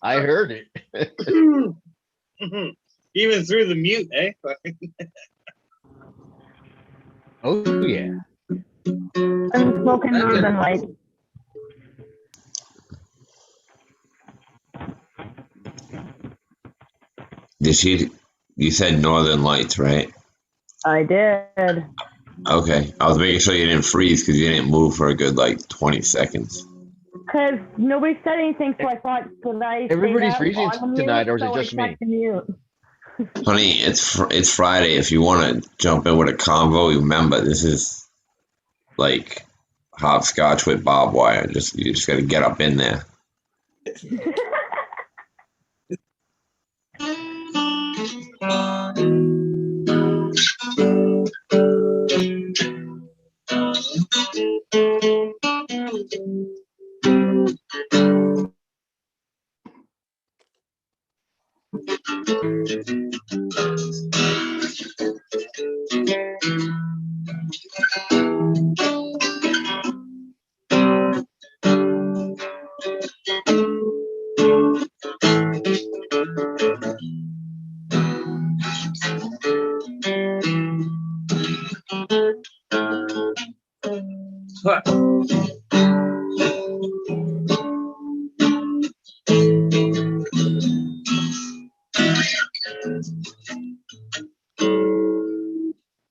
I heard it. Even through the mute, eh? Oh yeah. I'm smoking Northern Lights. You said Northern Lights, right? I did. Okay. I was making sure you didn't freeze because you didn't move for a good like 20 seconds. Because nobody said anything, so I thought, could I? Everybody's freezing tonight, or is it just me? Honey, it's Friday. If you want to jump in with a convo, remember this is like hopscotch with barbed wire. You just got to get up in there.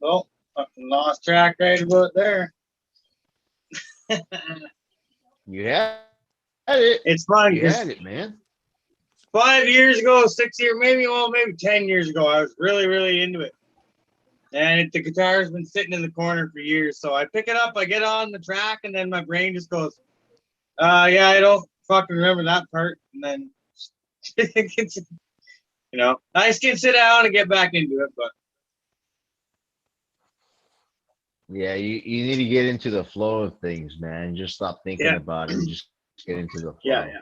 Oh, fucking lost track right about there. You had it. It's fun. You had it, man. 5 years ago, 6 years, maybe 10 years ago, I was really, really into it. And the guitar's been sitting in the corner for years. So I pick it up, I get on the track, and then my brain just goes, yeah, I don't fucking remember that part. And then, you know, I just can sit down and get back into it. But Yeah, you need to get into the flow of things, man. Just stop thinking about it and just get into the flow.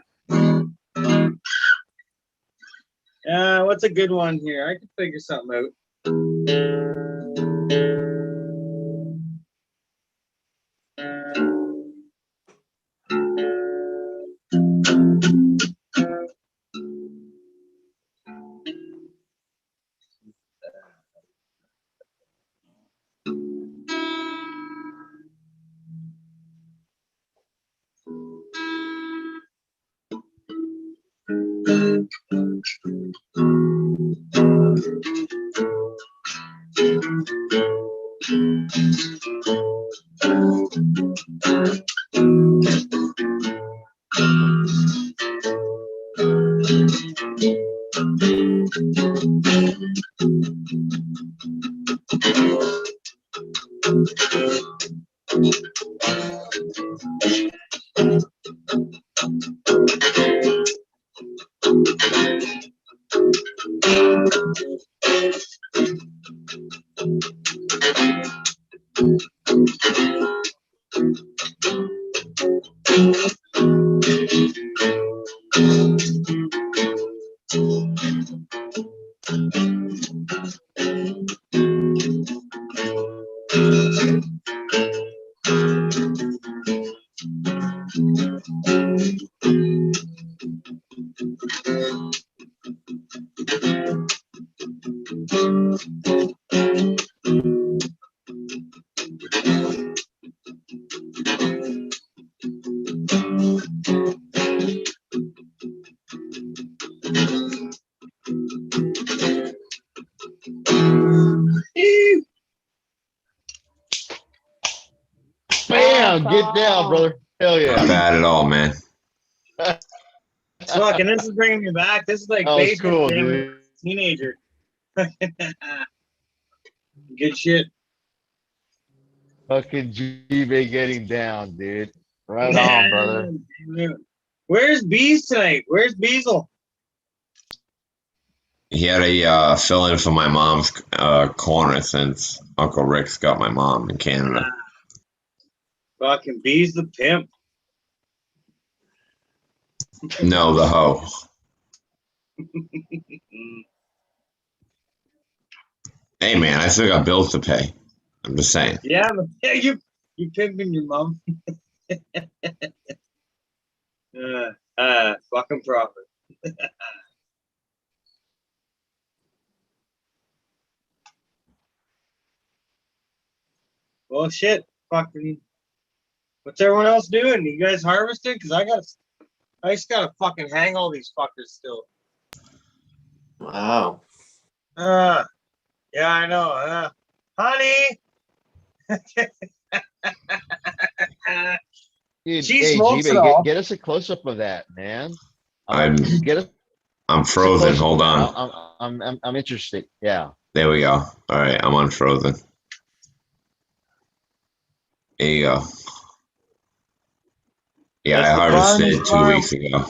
What's a good one here? I can figure something out. Bam! Get down, brother. Hell Not yeah. bad at all, man. Fuck, and this is bringing me back. This is like That was basement cool, game with dude. a teenager. Good shit. Fucking G-Bay getting down, dude. Right on, brother. Where's Bees tonight? Where's Beazle? He had a fill in for my mom's corner since Uncle Rick's got my mom in Canada. Fucking Bees the pimp. No, the hoe. Hey, man, I still got bills to pay. I'm just saying. Yeah, but you pimping your mom. Fucking profit. Well, shit. Fucking. What's everyone else doing? You guys harvested? Cause I just gotta fucking hang all these fuckers still. Wow. Yeah, I know. Honey. Dude, She hey, smokes G-Bay, it all. get us a close up of that, man. I'm Get us I'm a frozen. close-up Hold of that. on. I'm interested. Yeah. There we go. All right, I'm unfrozen. There you go. Yeah, That's I the harvested Barney's 2 Farm. weeks ago.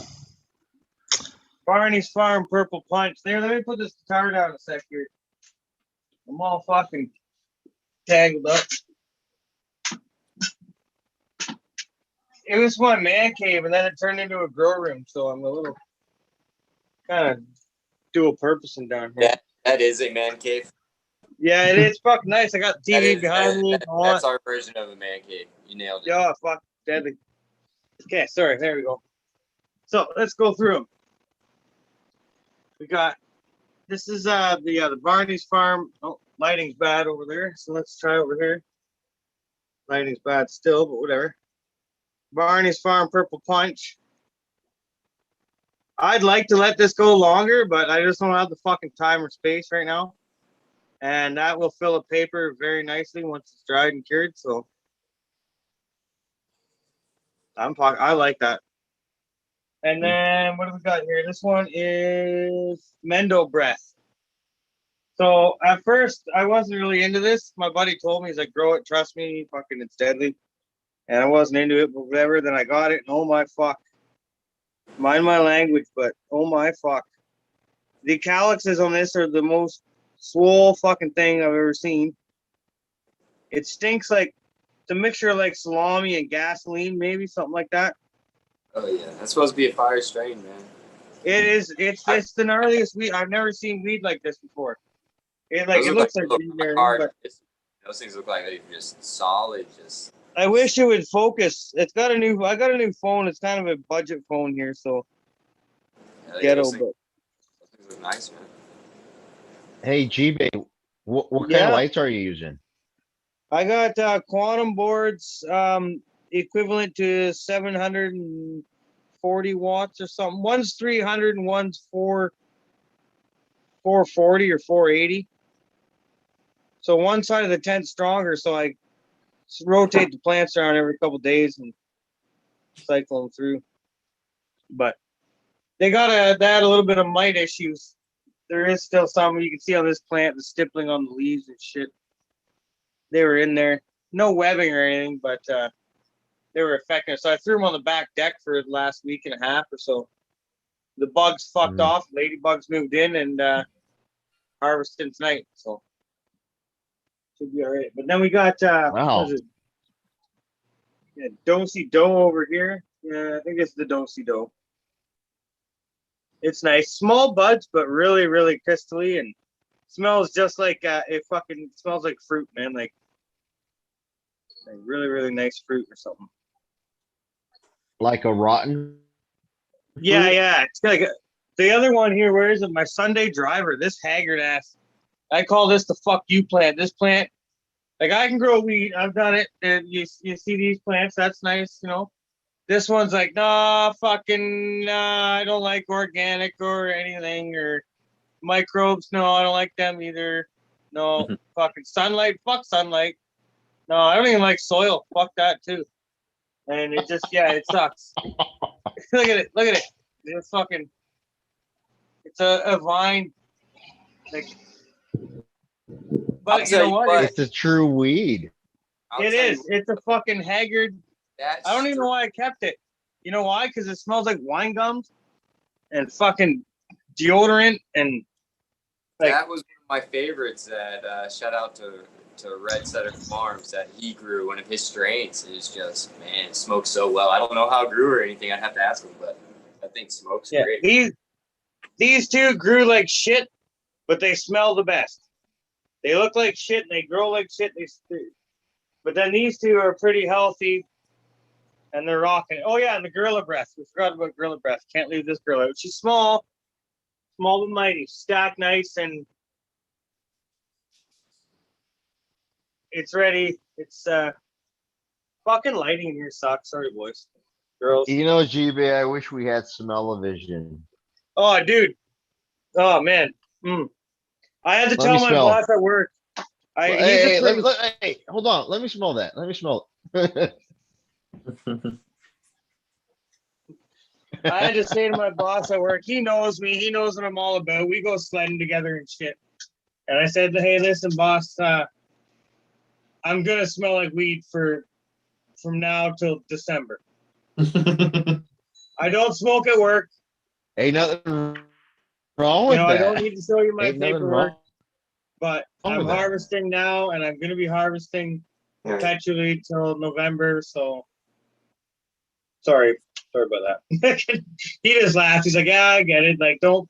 Barney's Farm Purple Punch. There, let me put this guitar down a sec here. I'm all fucking tangled up. It was my man cave, and then it turned into a grow room, so I'm a little kind of dual purposing down here. That is a man cave. Yeah, it is fucking nice. I got the TV behind me. That's our version of a man cave. You nailed it. Yeah, fuck, deadly. Okay, sorry. There we go. So let's go through them. We got this is the Barney's Farm. Oh, lighting's bad over there, so let's try over here. Lighting's bad still, but whatever. Barney's Farm Purple Punch. I'd like to let this go longer, but I just don't have the fucking time or space right now. And that will fill a paper very nicely once it's dried and cured. So I like that. And then what do we got here? This one is Mendo Breath. So at first I wasn't really into this. My buddy told me, he's like, grow it, trust me, fucking it's deadly. And I wasn't into it, but whatever. Then I got it, and oh my fuck. Mind my language, but oh my fuck. The calyxes on this are the most swole fucking thing I've ever seen. It stinks like it's a mixture of like salami and gasoline, maybe something like that. Oh yeah, that's supposed to be a fire strain, man. It is. It's the gnarliest weed. I've never seen weed like this before. It looks like weed there, but those things look like they're just solid. Just. I wish it would focus. I got a new phone. It's kind of a budget phone here, so ghetto. Those But things look nice, man. Hey, G-Bay, what kind Yeah. of lights are you using? I got quantum boards equivalent to 750 440 watts or something. One's 300 and one's 440 or 480. So one side of the tent's stronger, so I rotate the plants around every couple of days and cycle them through. But they had a little bit of mite issues. There is still some. You can see on this plant the stippling on the leaves and shit. They were in there. No webbing or anything, but they were affecting it. So I threw them on the back deck for the last week and a half or so. The bugs fucked off. Ladybugs moved in and harvested tonight. So should be all right. But then we got Wow. Do-si-do over here. Yeah, I think it's the Do-si-do. It's nice. Small buds, but really, really crystally and smells just like it fucking smells like fruit, man. Like really, really nice fruit or something. Like a rotten. Yeah, fruit? yeah. It's like the other one here. Where is it? My Sunday driver. This haggard ass. I call this the fuck you plant. This plant, like I can grow weed. I've done it. And you see these plants? That's nice, you know. This one's like, nah, fucking, nah, I don't like organic or anything or microbes. No, I don't like them either. No, fucking sunlight. Fuck sunlight. No, I don't even like soil. Fuck that too. And it just, yeah, it sucks. Look at it. Look at it. It's fucking, it's a vine. Like, but you know what? It's a true weed. It is. It's a fucking haggard. I don't even know why I kept it. You know why? Because it smells like wine gums and fucking deodorant and like. That was one of my favorites. That shout out to Red Setter Farms that he grew. One of his strains is just, man, it smokes so well. I don't know how it grew or anything. I'd have to ask him, but that thing smokes great. These two grew like shit, but they smell the best. They look like shit and they grow like shit. But then these two are pretty healthy. And they're rocking it. Oh, yeah, and the Gorilla Breath. We forgot about Gorilla Breath. Can't leave this girl out. She's small but mighty. Stacked nice, and it's ready. It's fucking lighting here sucks. Sorry, boys. Girls. You know, GB, I wish we had smell-o-vision. Oh, dude. Oh, man. I had to tell my boss at work. Hey, hold on. Let me smell that. Let me smell it. I had to say to my boss at work, he knows me. He knows what I'm all about. We go sledding together and shit. And I said, hey, listen, boss, I'm going to smell like weed from now till December. I don't smoke at work. Ain't nothing wrong with that. I don't need to show you my Ain't nothing paperwork. wrong But with I'm that. harvesting now, and I'm going to be harvesting perpetually till November. So sorry about that. He just laughed. He's like, yeah, I get it. Like, don't,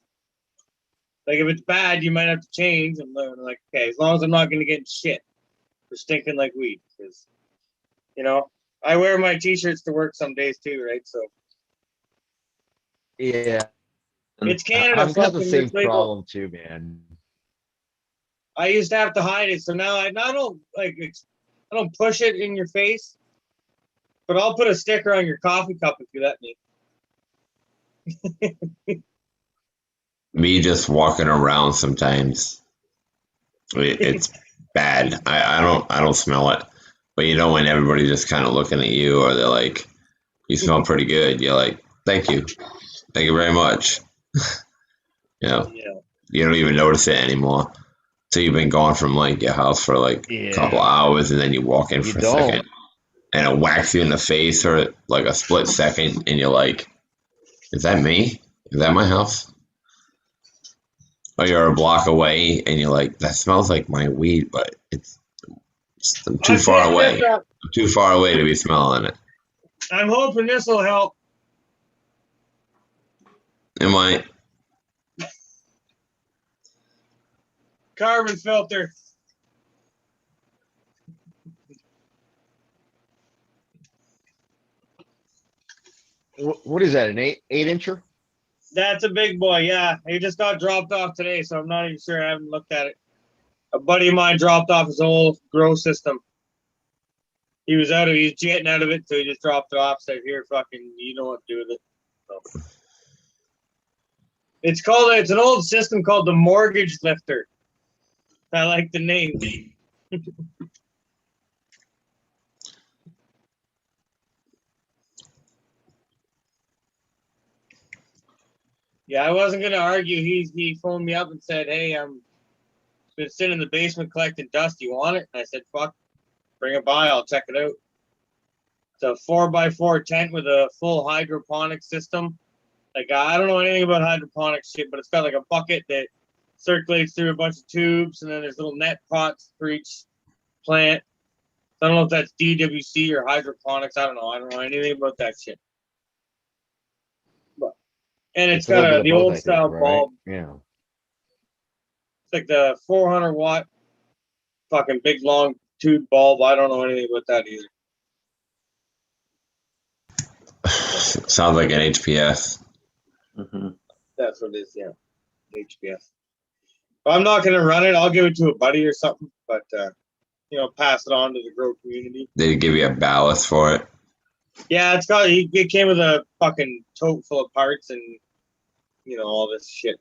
like, if it's bad, you might have to change. And I'm like, okay, as long as I'm not going to get shit for stinking like weed. Because, I wear my t-shirts to work some days too, right? So Yeah. it's Canada. I've got the fucking same this label. problem too, man. I used to have to hide it, so now I don't push it in your face, but I'll put a sticker on your coffee cup if you let me. Me just walking around sometimes, it's bad. I don't smell it, but when everybody's just kind of looking at you, or they're like, "You smell pretty good." You're like, "Thank you very much." Yeah. You don't even notice it anymore. So you've been gone from like your house for like a couple hours, and then you walk in for a second, and it whacks you in the face for like a split second, and you're like, "Is that me? Is that my house?" Or you're a block away, and you're like, "That smells like my weed, but I'm too far away. I'm too far away to be smelling it." I'm hoping this will help. It might. Carbon filter. What is that? An 8-incher? That's a big boy. Yeah, he just got dropped off today, so I'm not even sure. I haven't looked at it. A buddy of mine dropped off his old grow system. He's getting out of it, so he just dropped it off. Said, "Here, fucking, you know what to do with it." So. It's an old system called the Mortgage Lifter. I like the name. Yeah, I wasn't gonna argue. He phoned me up and said, "Hey, I'm been sitting in the basement collecting dust. You want it?" And I said, "Fuck, bring it by. I'll check it out." It's a 4x4 tent with a full hydroponic system. Like I don't know anything about hydroponic shit, but it's got like a bucket that circulates through a bunch of tubes, and then there's little net pots for each plant. I don't know if that's DWC or hydroponics. I don't know. I don't know anything about that shit. And it's a little got bit the of both, old I think, style right? bulb. Yeah. It's like the 400 watt fucking big long tube bulb. I don't know anything about that either. Sounds like an HPS. That's what it is, yeah. HPS. But I'm not gonna run it. I'll give it to a buddy or something, but pass it on to the grow community. They give you a ballast for it. Yeah, it came with a fucking tote full of parts and all this shit.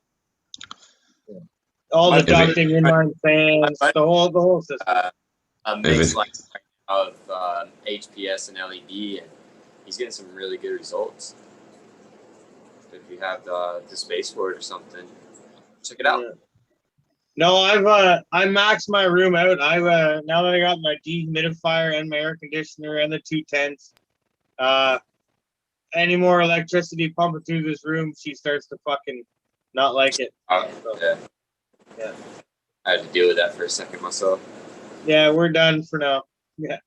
Yeah. All the ducting, inline fans, the whole system. A mix like of HPS and LED, and he's getting some really good results. If you have the space for it or something, check it out. Yeah. No, I maxed my room out. Now that I got my dehumidifier and my air conditioner and the 2 tents, any more electricity pumping through this room, she starts to fucking not like it. Yeah. I had to deal with that for a second myself. Yeah, we're done for now. Yeah.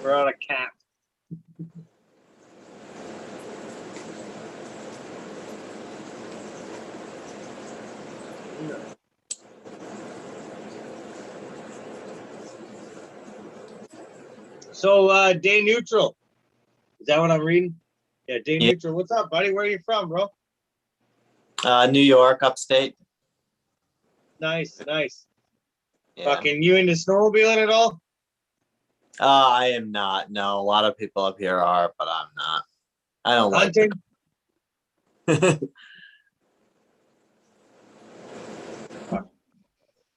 We're on a cap. So, day neutral. Is that what I'm reading? Yeah, day neutral. What's up, buddy? Where are you from, bro? New York, upstate. Nice. Yeah. Fucking you into snowmobiling at all? I am not. No, a lot of people up here are, but I'm not. I don't like hunting.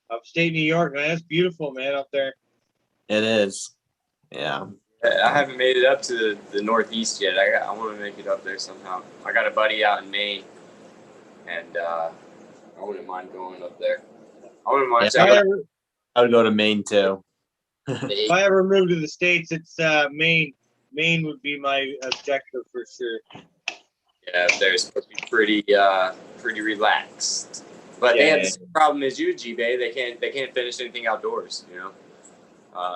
Upstate New York, man. That's beautiful, man, up there. It is. Yeah. I haven't made it up to the Northeast yet. I want to make it up there somehow. I got a buddy out in Maine, and I wouldn't mind going up there. I wouldn't mind. Yeah, I would go to Maine too. If I ever move to the States, it's Maine. Maine would be my objective for sure. Yeah, they're supposed to be pretty relaxed. But they have the same problem as you, G-Bay. They can't finish anything outdoors.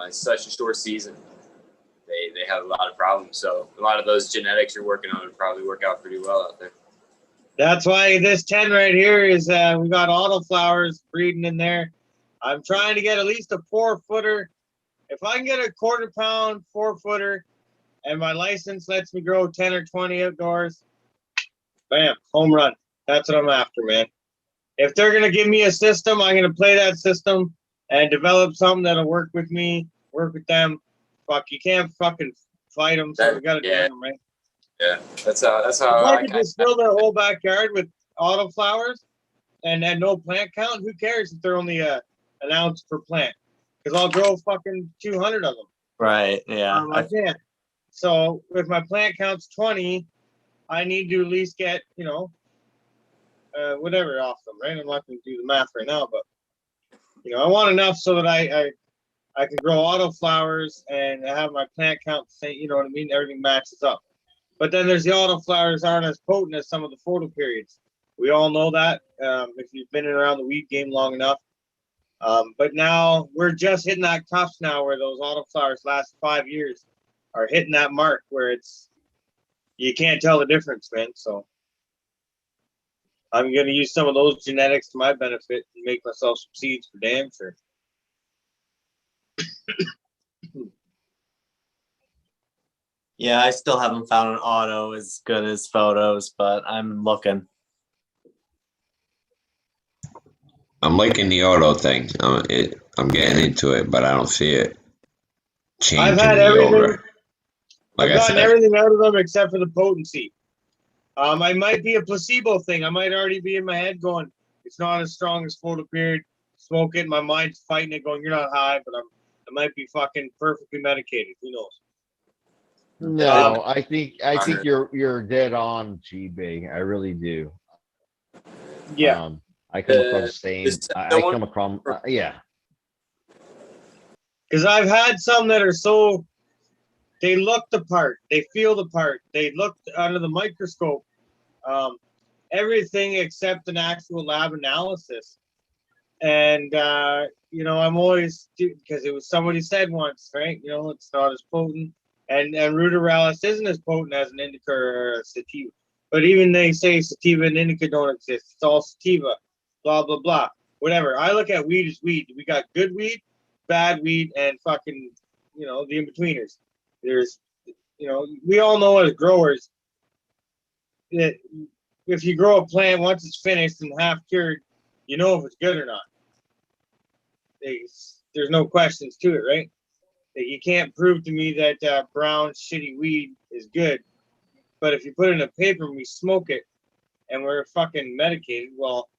It's such a short season. They have a lot of problems. So a lot of those genetics you're working on would probably work out pretty well out there. That's why this 10 right here is we got autoflowers breeding in there. I'm trying to get at least a 4-footer. If I can get a 1/4 pound 4-footer and my license lets me grow 10 or 20 outdoors, bam, home run. That's what I'm after, man. If they're going to give me a system, I'm going to play that system and develop something that'll work with me, work with them. Fuck, you can't fucking fight them, so we got to do them, right? Yeah, that's how. If I could just fill their whole backyard with autoflowers and no plant count, who cares if they're only an ounce per plant? Because I'll grow fucking 200 of them. Right, yeah. I can't. So if my plant count's 20, I need to at least get, whatever off them, right? I'm not going to do the math right now, but, I want enough so that I can grow autoflowers and have my plant count, you know what I mean? Everything matches up. But then there's the autoflowers aren't as potent as some of the photo periods. We all know that if you've been around the weed game long enough. But now we're just hitting that cusp now where those autoflowers last 5 years are hitting that mark where you can't tell the difference, man. So I'm going to use some of those genetics to my benefit and make myself some seeds for damn sure. Yeah, I still haven't found an auto as good as photos, but I'm looking. I'm liking the auto thing. I'm getting into it, but I don't see it changing I've had me everything. over. Like I've I gotten said, everything out of them except for the potency. I might be a placebo thing. I might already be in my head going, it's not as strong as Photoperiod. Smoke it, my mind's fighting it, going, you're not high, but I might be fucking perfectly medicated. Who knows? No, I think you're dead on, GB. I really do. Yeah. I come across the same. I come across, yeah. Because I've had some that are so, they look the part, they feel the part, they look under the microscope, everything except an actual lab analysis. And, you know, I'm always, because it was somebody said once, right? You know, it's not as potent. And Ruderalis isn't as potent as an indica or a sativa. But even they say sativa and indica don't exist. It's all sativa, blah, blah, blah. Whatever. I look at weed as weed. We got good weed, bad weed, and fucking, you know, the in-betweeners. There's, you know, we all know as growers that if you grow a plant, once it's finished and half cured, you know if it's good or not. There's no questions to it, right? You can't prove to me that brown shitty weed is good, but if you put it in a paper and we smoke it and we're fucking medicated, well,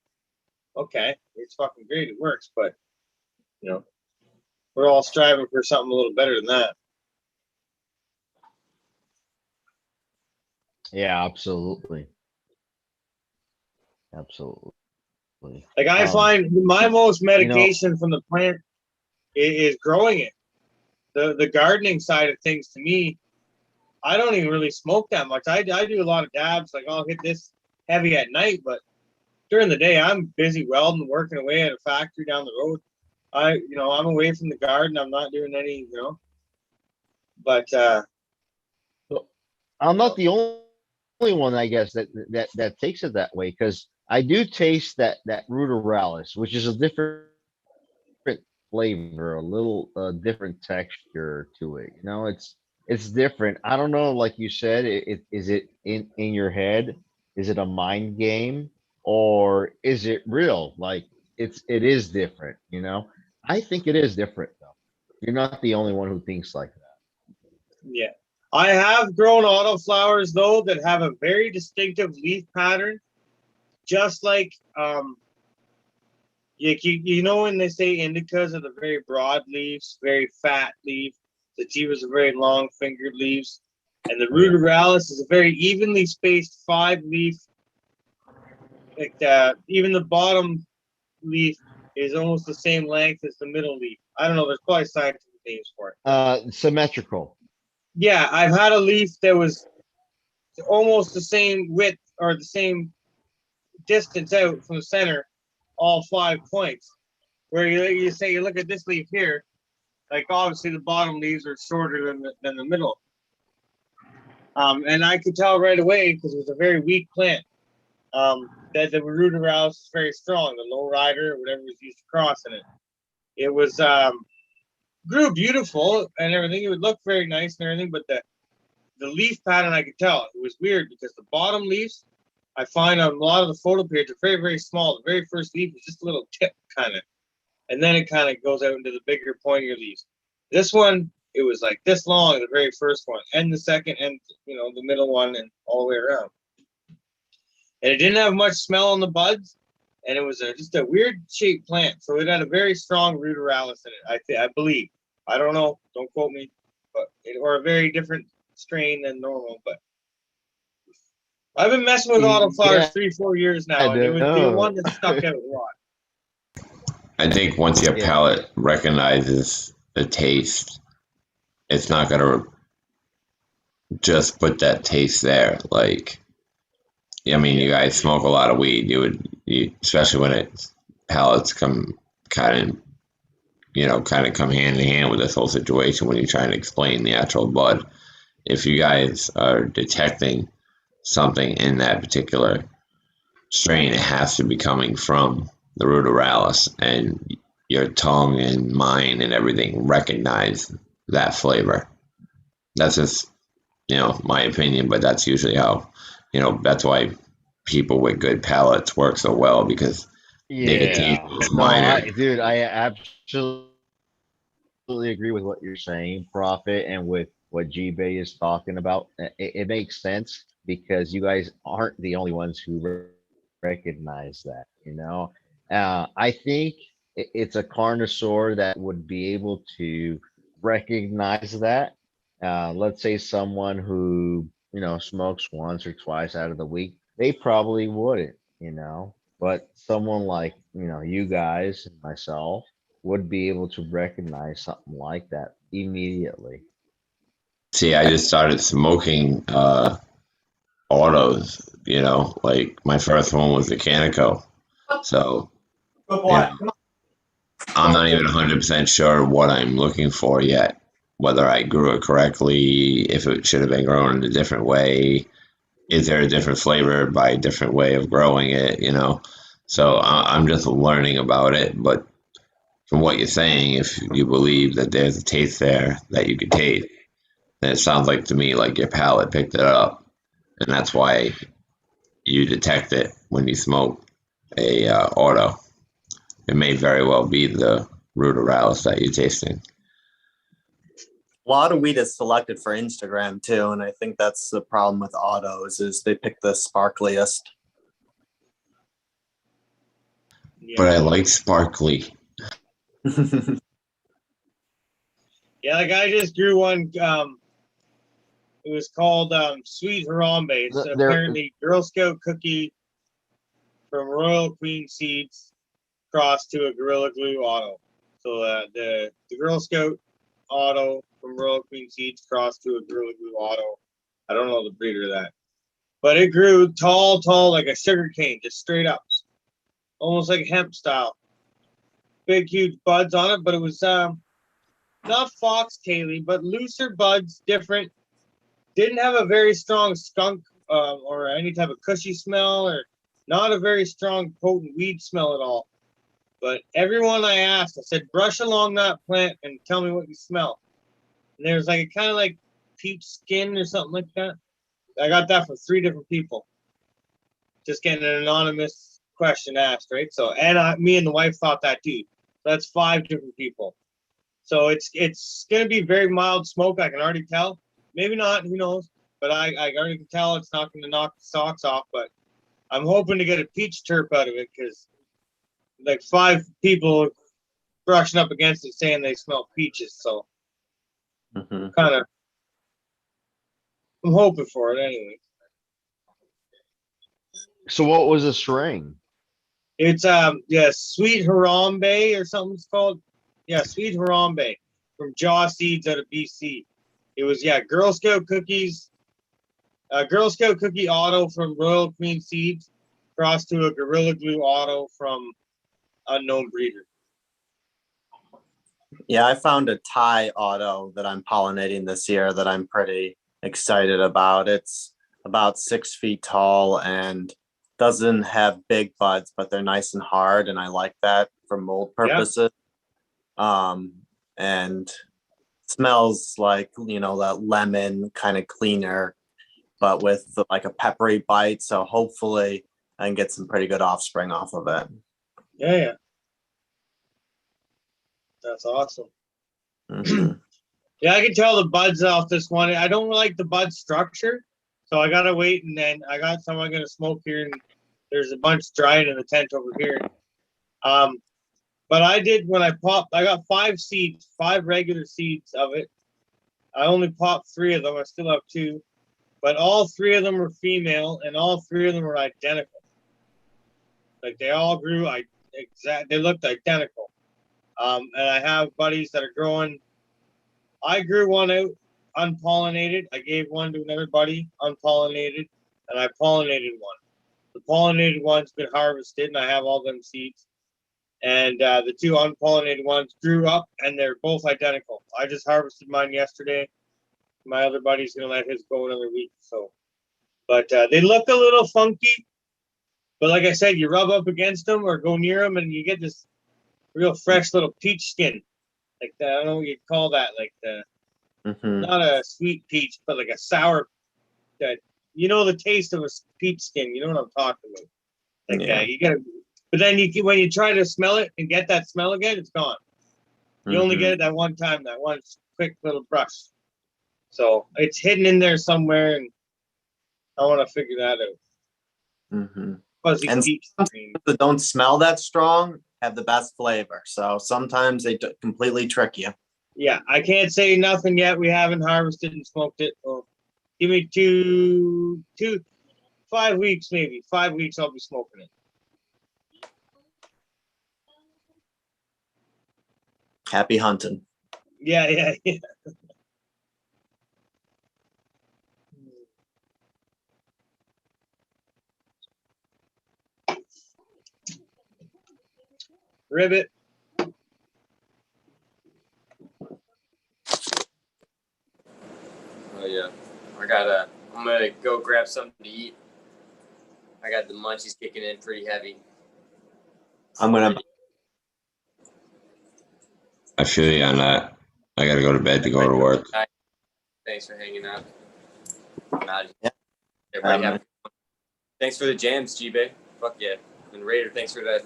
okay, it's fucking great, it works, but you know, we're all striving for something a little better than that. Yeah, absolutely. Absolutely. Like I find my most medication from the plant is growing it. The gardening side of things, to me, I don't even really smoke that much. I do a lot of dabs. Like I'll hit this heavy at night, but during the day I'm busy welding, working away at a factory down the road. I'm away from the garden. I'm not doing any, you know. But I'm not the only one, I guess, that takes it that way, because I do taste that Ruderalis, which is a different flavor, a little different texture to it. You know, it's different. I don't know, like you said, is it in your head? Is it a mind game, or is it real? Like it is different, you know? I think it is different though. You're not the only one who thinks like that. Yeah. I have grown autoflowers though that have a very distinctive leaf pattern, just like you know when they say indicas are the very broad leaves, very fat leaf, sativas are very long fingered leaves, and the Ruderalis is a very evenly spaced 5-leaf. Like even the bottom leaf is almost the same length as the middle leaf. I don't know. There's probably scientific names for it. Symmetrical. Yeah, I've had a leaf that was almost the same width or the same distance out from the center, all 5 points. Where you say you look at this leaf here, like obviously the bottom leaves are shorter than the middle. And I could tell right away because it was a very weak plant. That the Ruderalis is very strong, the low rider, or whatever was used to cross in it. It was grew beautiful and everything. It would look very nice and everything, but the leaf pattern I could tell. It was weird because the bottom leaves, I find on a lot of the Photoperiod are very, very small. The very first leaf is just a little tip kind of, and then it kind of goes out into the bigger, pointier leaves. This one, it was like this long, the very first one, and the second, and the middle one, and all the way around. And it didn't have much smell on the buds, and it was just a weird shaped plant. So it had a very strong Ruderalis in it, I believe. I don't know, don't quote me, but or a very different strain than normal. But I've been messing with autoflowers 3-4 years now, and it was the one that stuck out a lot. I think once your palate recognizes the taste, it's not gonna just put that taste there. Like, I mean, you guys smoke a lot of weed. You especially when palates come kind of come hand in hand with this whole situation when you're trying to explain the actual bud. If you guys are detecting something in that particular strain, it has to be coming from the Ruderalis, and your tongue and mind and everything recognize that flavor. That's just, my opinion, but that's usually how, that's why people with good palates work so well, because nicotine is minor. Dude, I absolutely agree with what you're saying, Prophet, and with what G-Bay is talking about. It makes sense because you guys aren't the only ones who recognize that, you know? I think it's a carnosaur that would be able to recognize that. Let's say someone who, you know, smokes once or twice out of the week, they probably wouldn't, you know? But someone like, you know, you guys and myself would be able to recognize something like that immediately. See, I just started smoking autos, you know, like my first one was the Canico. So, Good you boy. know, I'm not even 100% sure what I'm looking for yet, whether I grew it correctly, if it should have been grown in a different way. Is there a different flavor by a different way of growing it, you know? So I'm just learning about it. But from what you're saying, if you believe that there's a taste there that you could taste, then it sounds like to me like your palate picked it up. And that's why you detect it when you smoke a auto. It may very well be the ruderalis that you're tasting. A lot of weed is selected for Instagram too, and I think that's the problem with autos is they pick the sparkliest. But I like sparkly. Yeah, like I just grew one. It was called Sweet Harambe. It's apparently Girl Scout cookie from Royal Queen Seeds crossed to a Gorilla Glue auto. So the Girl Scout auto from Royal Queen Seeds crossed to a Gorilla Glue auto. I don't know the breeder of that. But it grew tall, like a sugar cane, just straight up. Almost like hemp style. Big, huge buds on it, but it was not foxtaily, but looser buds, different. Didn't have a very strong skunk or any type of cushy smell, or not a very strong potent weed smell at all. But everyone I asked, I said, brush along that plant and tell me what you smell. And there's like a kind of like peach skin or something like that. I got that from 3 different people. Just getting an anonymous question asked, right? So, and me and the wife thought that too. So that's 5 different people. So it's going to be very mild smoke. I can already tell. Maybe not, who knows? But I already can tell it's not going to knock the socks off. But I'm hoping to get a peach terp out of it because like 5 people brushing up against it saying they smell peaches. So kind of, I'm hoping for it anyway. So what was the string? It's Sweet Harambe or something it's called. Yeah, Sweet Harambe from Jaw Seeds out of BC. It was Girl Scout cookies, Girl Scout cookie auto from Royal Queen Seeds, crossed to a Gorilla Glue auto from unknown breeder. Yeah, I found a Thai auto that I'm pollinating this year that I'm pretty excited about. It's about 6 feet tall and doesn't have big buds, but they're nice and hard, and I like that for mold purposes. And smells like, you know, that lemon kind of cleaner, but with like a peppery bite. So hopefully I can get some pretty good offspring off of it. Yeah. That's awesome. Yeah, I can tell the buds off this one. I don't like the bud structure, so I gotta wait, and then I got some I'm gonna smoke here, and there's a bunch drying in the tent over here. But I did when I popped, I got 5 seeds, 5 regular seeds of it. I only popped 3 of them. I still have 2, but all 3 of them were female, and all 3 of them were identical. Like they all grew they looked identical. And I have buddies that are growing. I grew one out unpollinated. I gave one to another buddy unpollinated, and I pollinated one. The pollinated one's been harvested, and I have all them seeds. And the 2 unpollinated ones grew up, and they're both identical. I just harvested mine yesterday. My other buddy's gonna let his go another week. So, but they look a little funky. But like I said, you rub up against them or go near them, and you get this real fresh little peach skin. Like I don't know what you'd call that. Like not a sweet peach, but like a sour. That you know the taste of a peach skin. You know what I'm talking about. Like you gotta. But then when you try to smell it and get that smell again, it's gone. You only get it that one time, that one quick little brush. So it's hidden in there somewhere, and I want to figure that out. Mm-hmm. Fuzzy And peach. sometimes that don't smell that strong have the best flavor. So sometimes they completely trick you. Yeah, I can't say nothing yet. We haven't harvested and smoked it. Well, give me 5 weeks, maybe 5 weeks. I'll be smoking it. Happy hunting. Yeah. Ribbit. Oh yeah, I'm gonna go grab something to eat. I got the munchies kicking in pretty heavy. I'm gonna. I feel you on that. I gotta go to bed to go to work. Thanks for hanging out. I'm out of Yeah. here. Everybody have a good one. Thanks for the jams, G-Bay. Fuck yeah. And Raider, thanks for that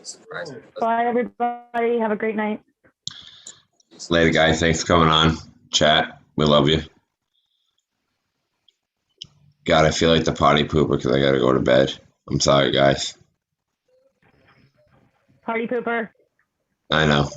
surprise. Bye, everybody. Have a great night. Later, guys. Thanks for coming on. Chat. We love you. God, I feel like the potty pooper because I gotta go to bed. I'm sorry, guys. Party pooper. I know.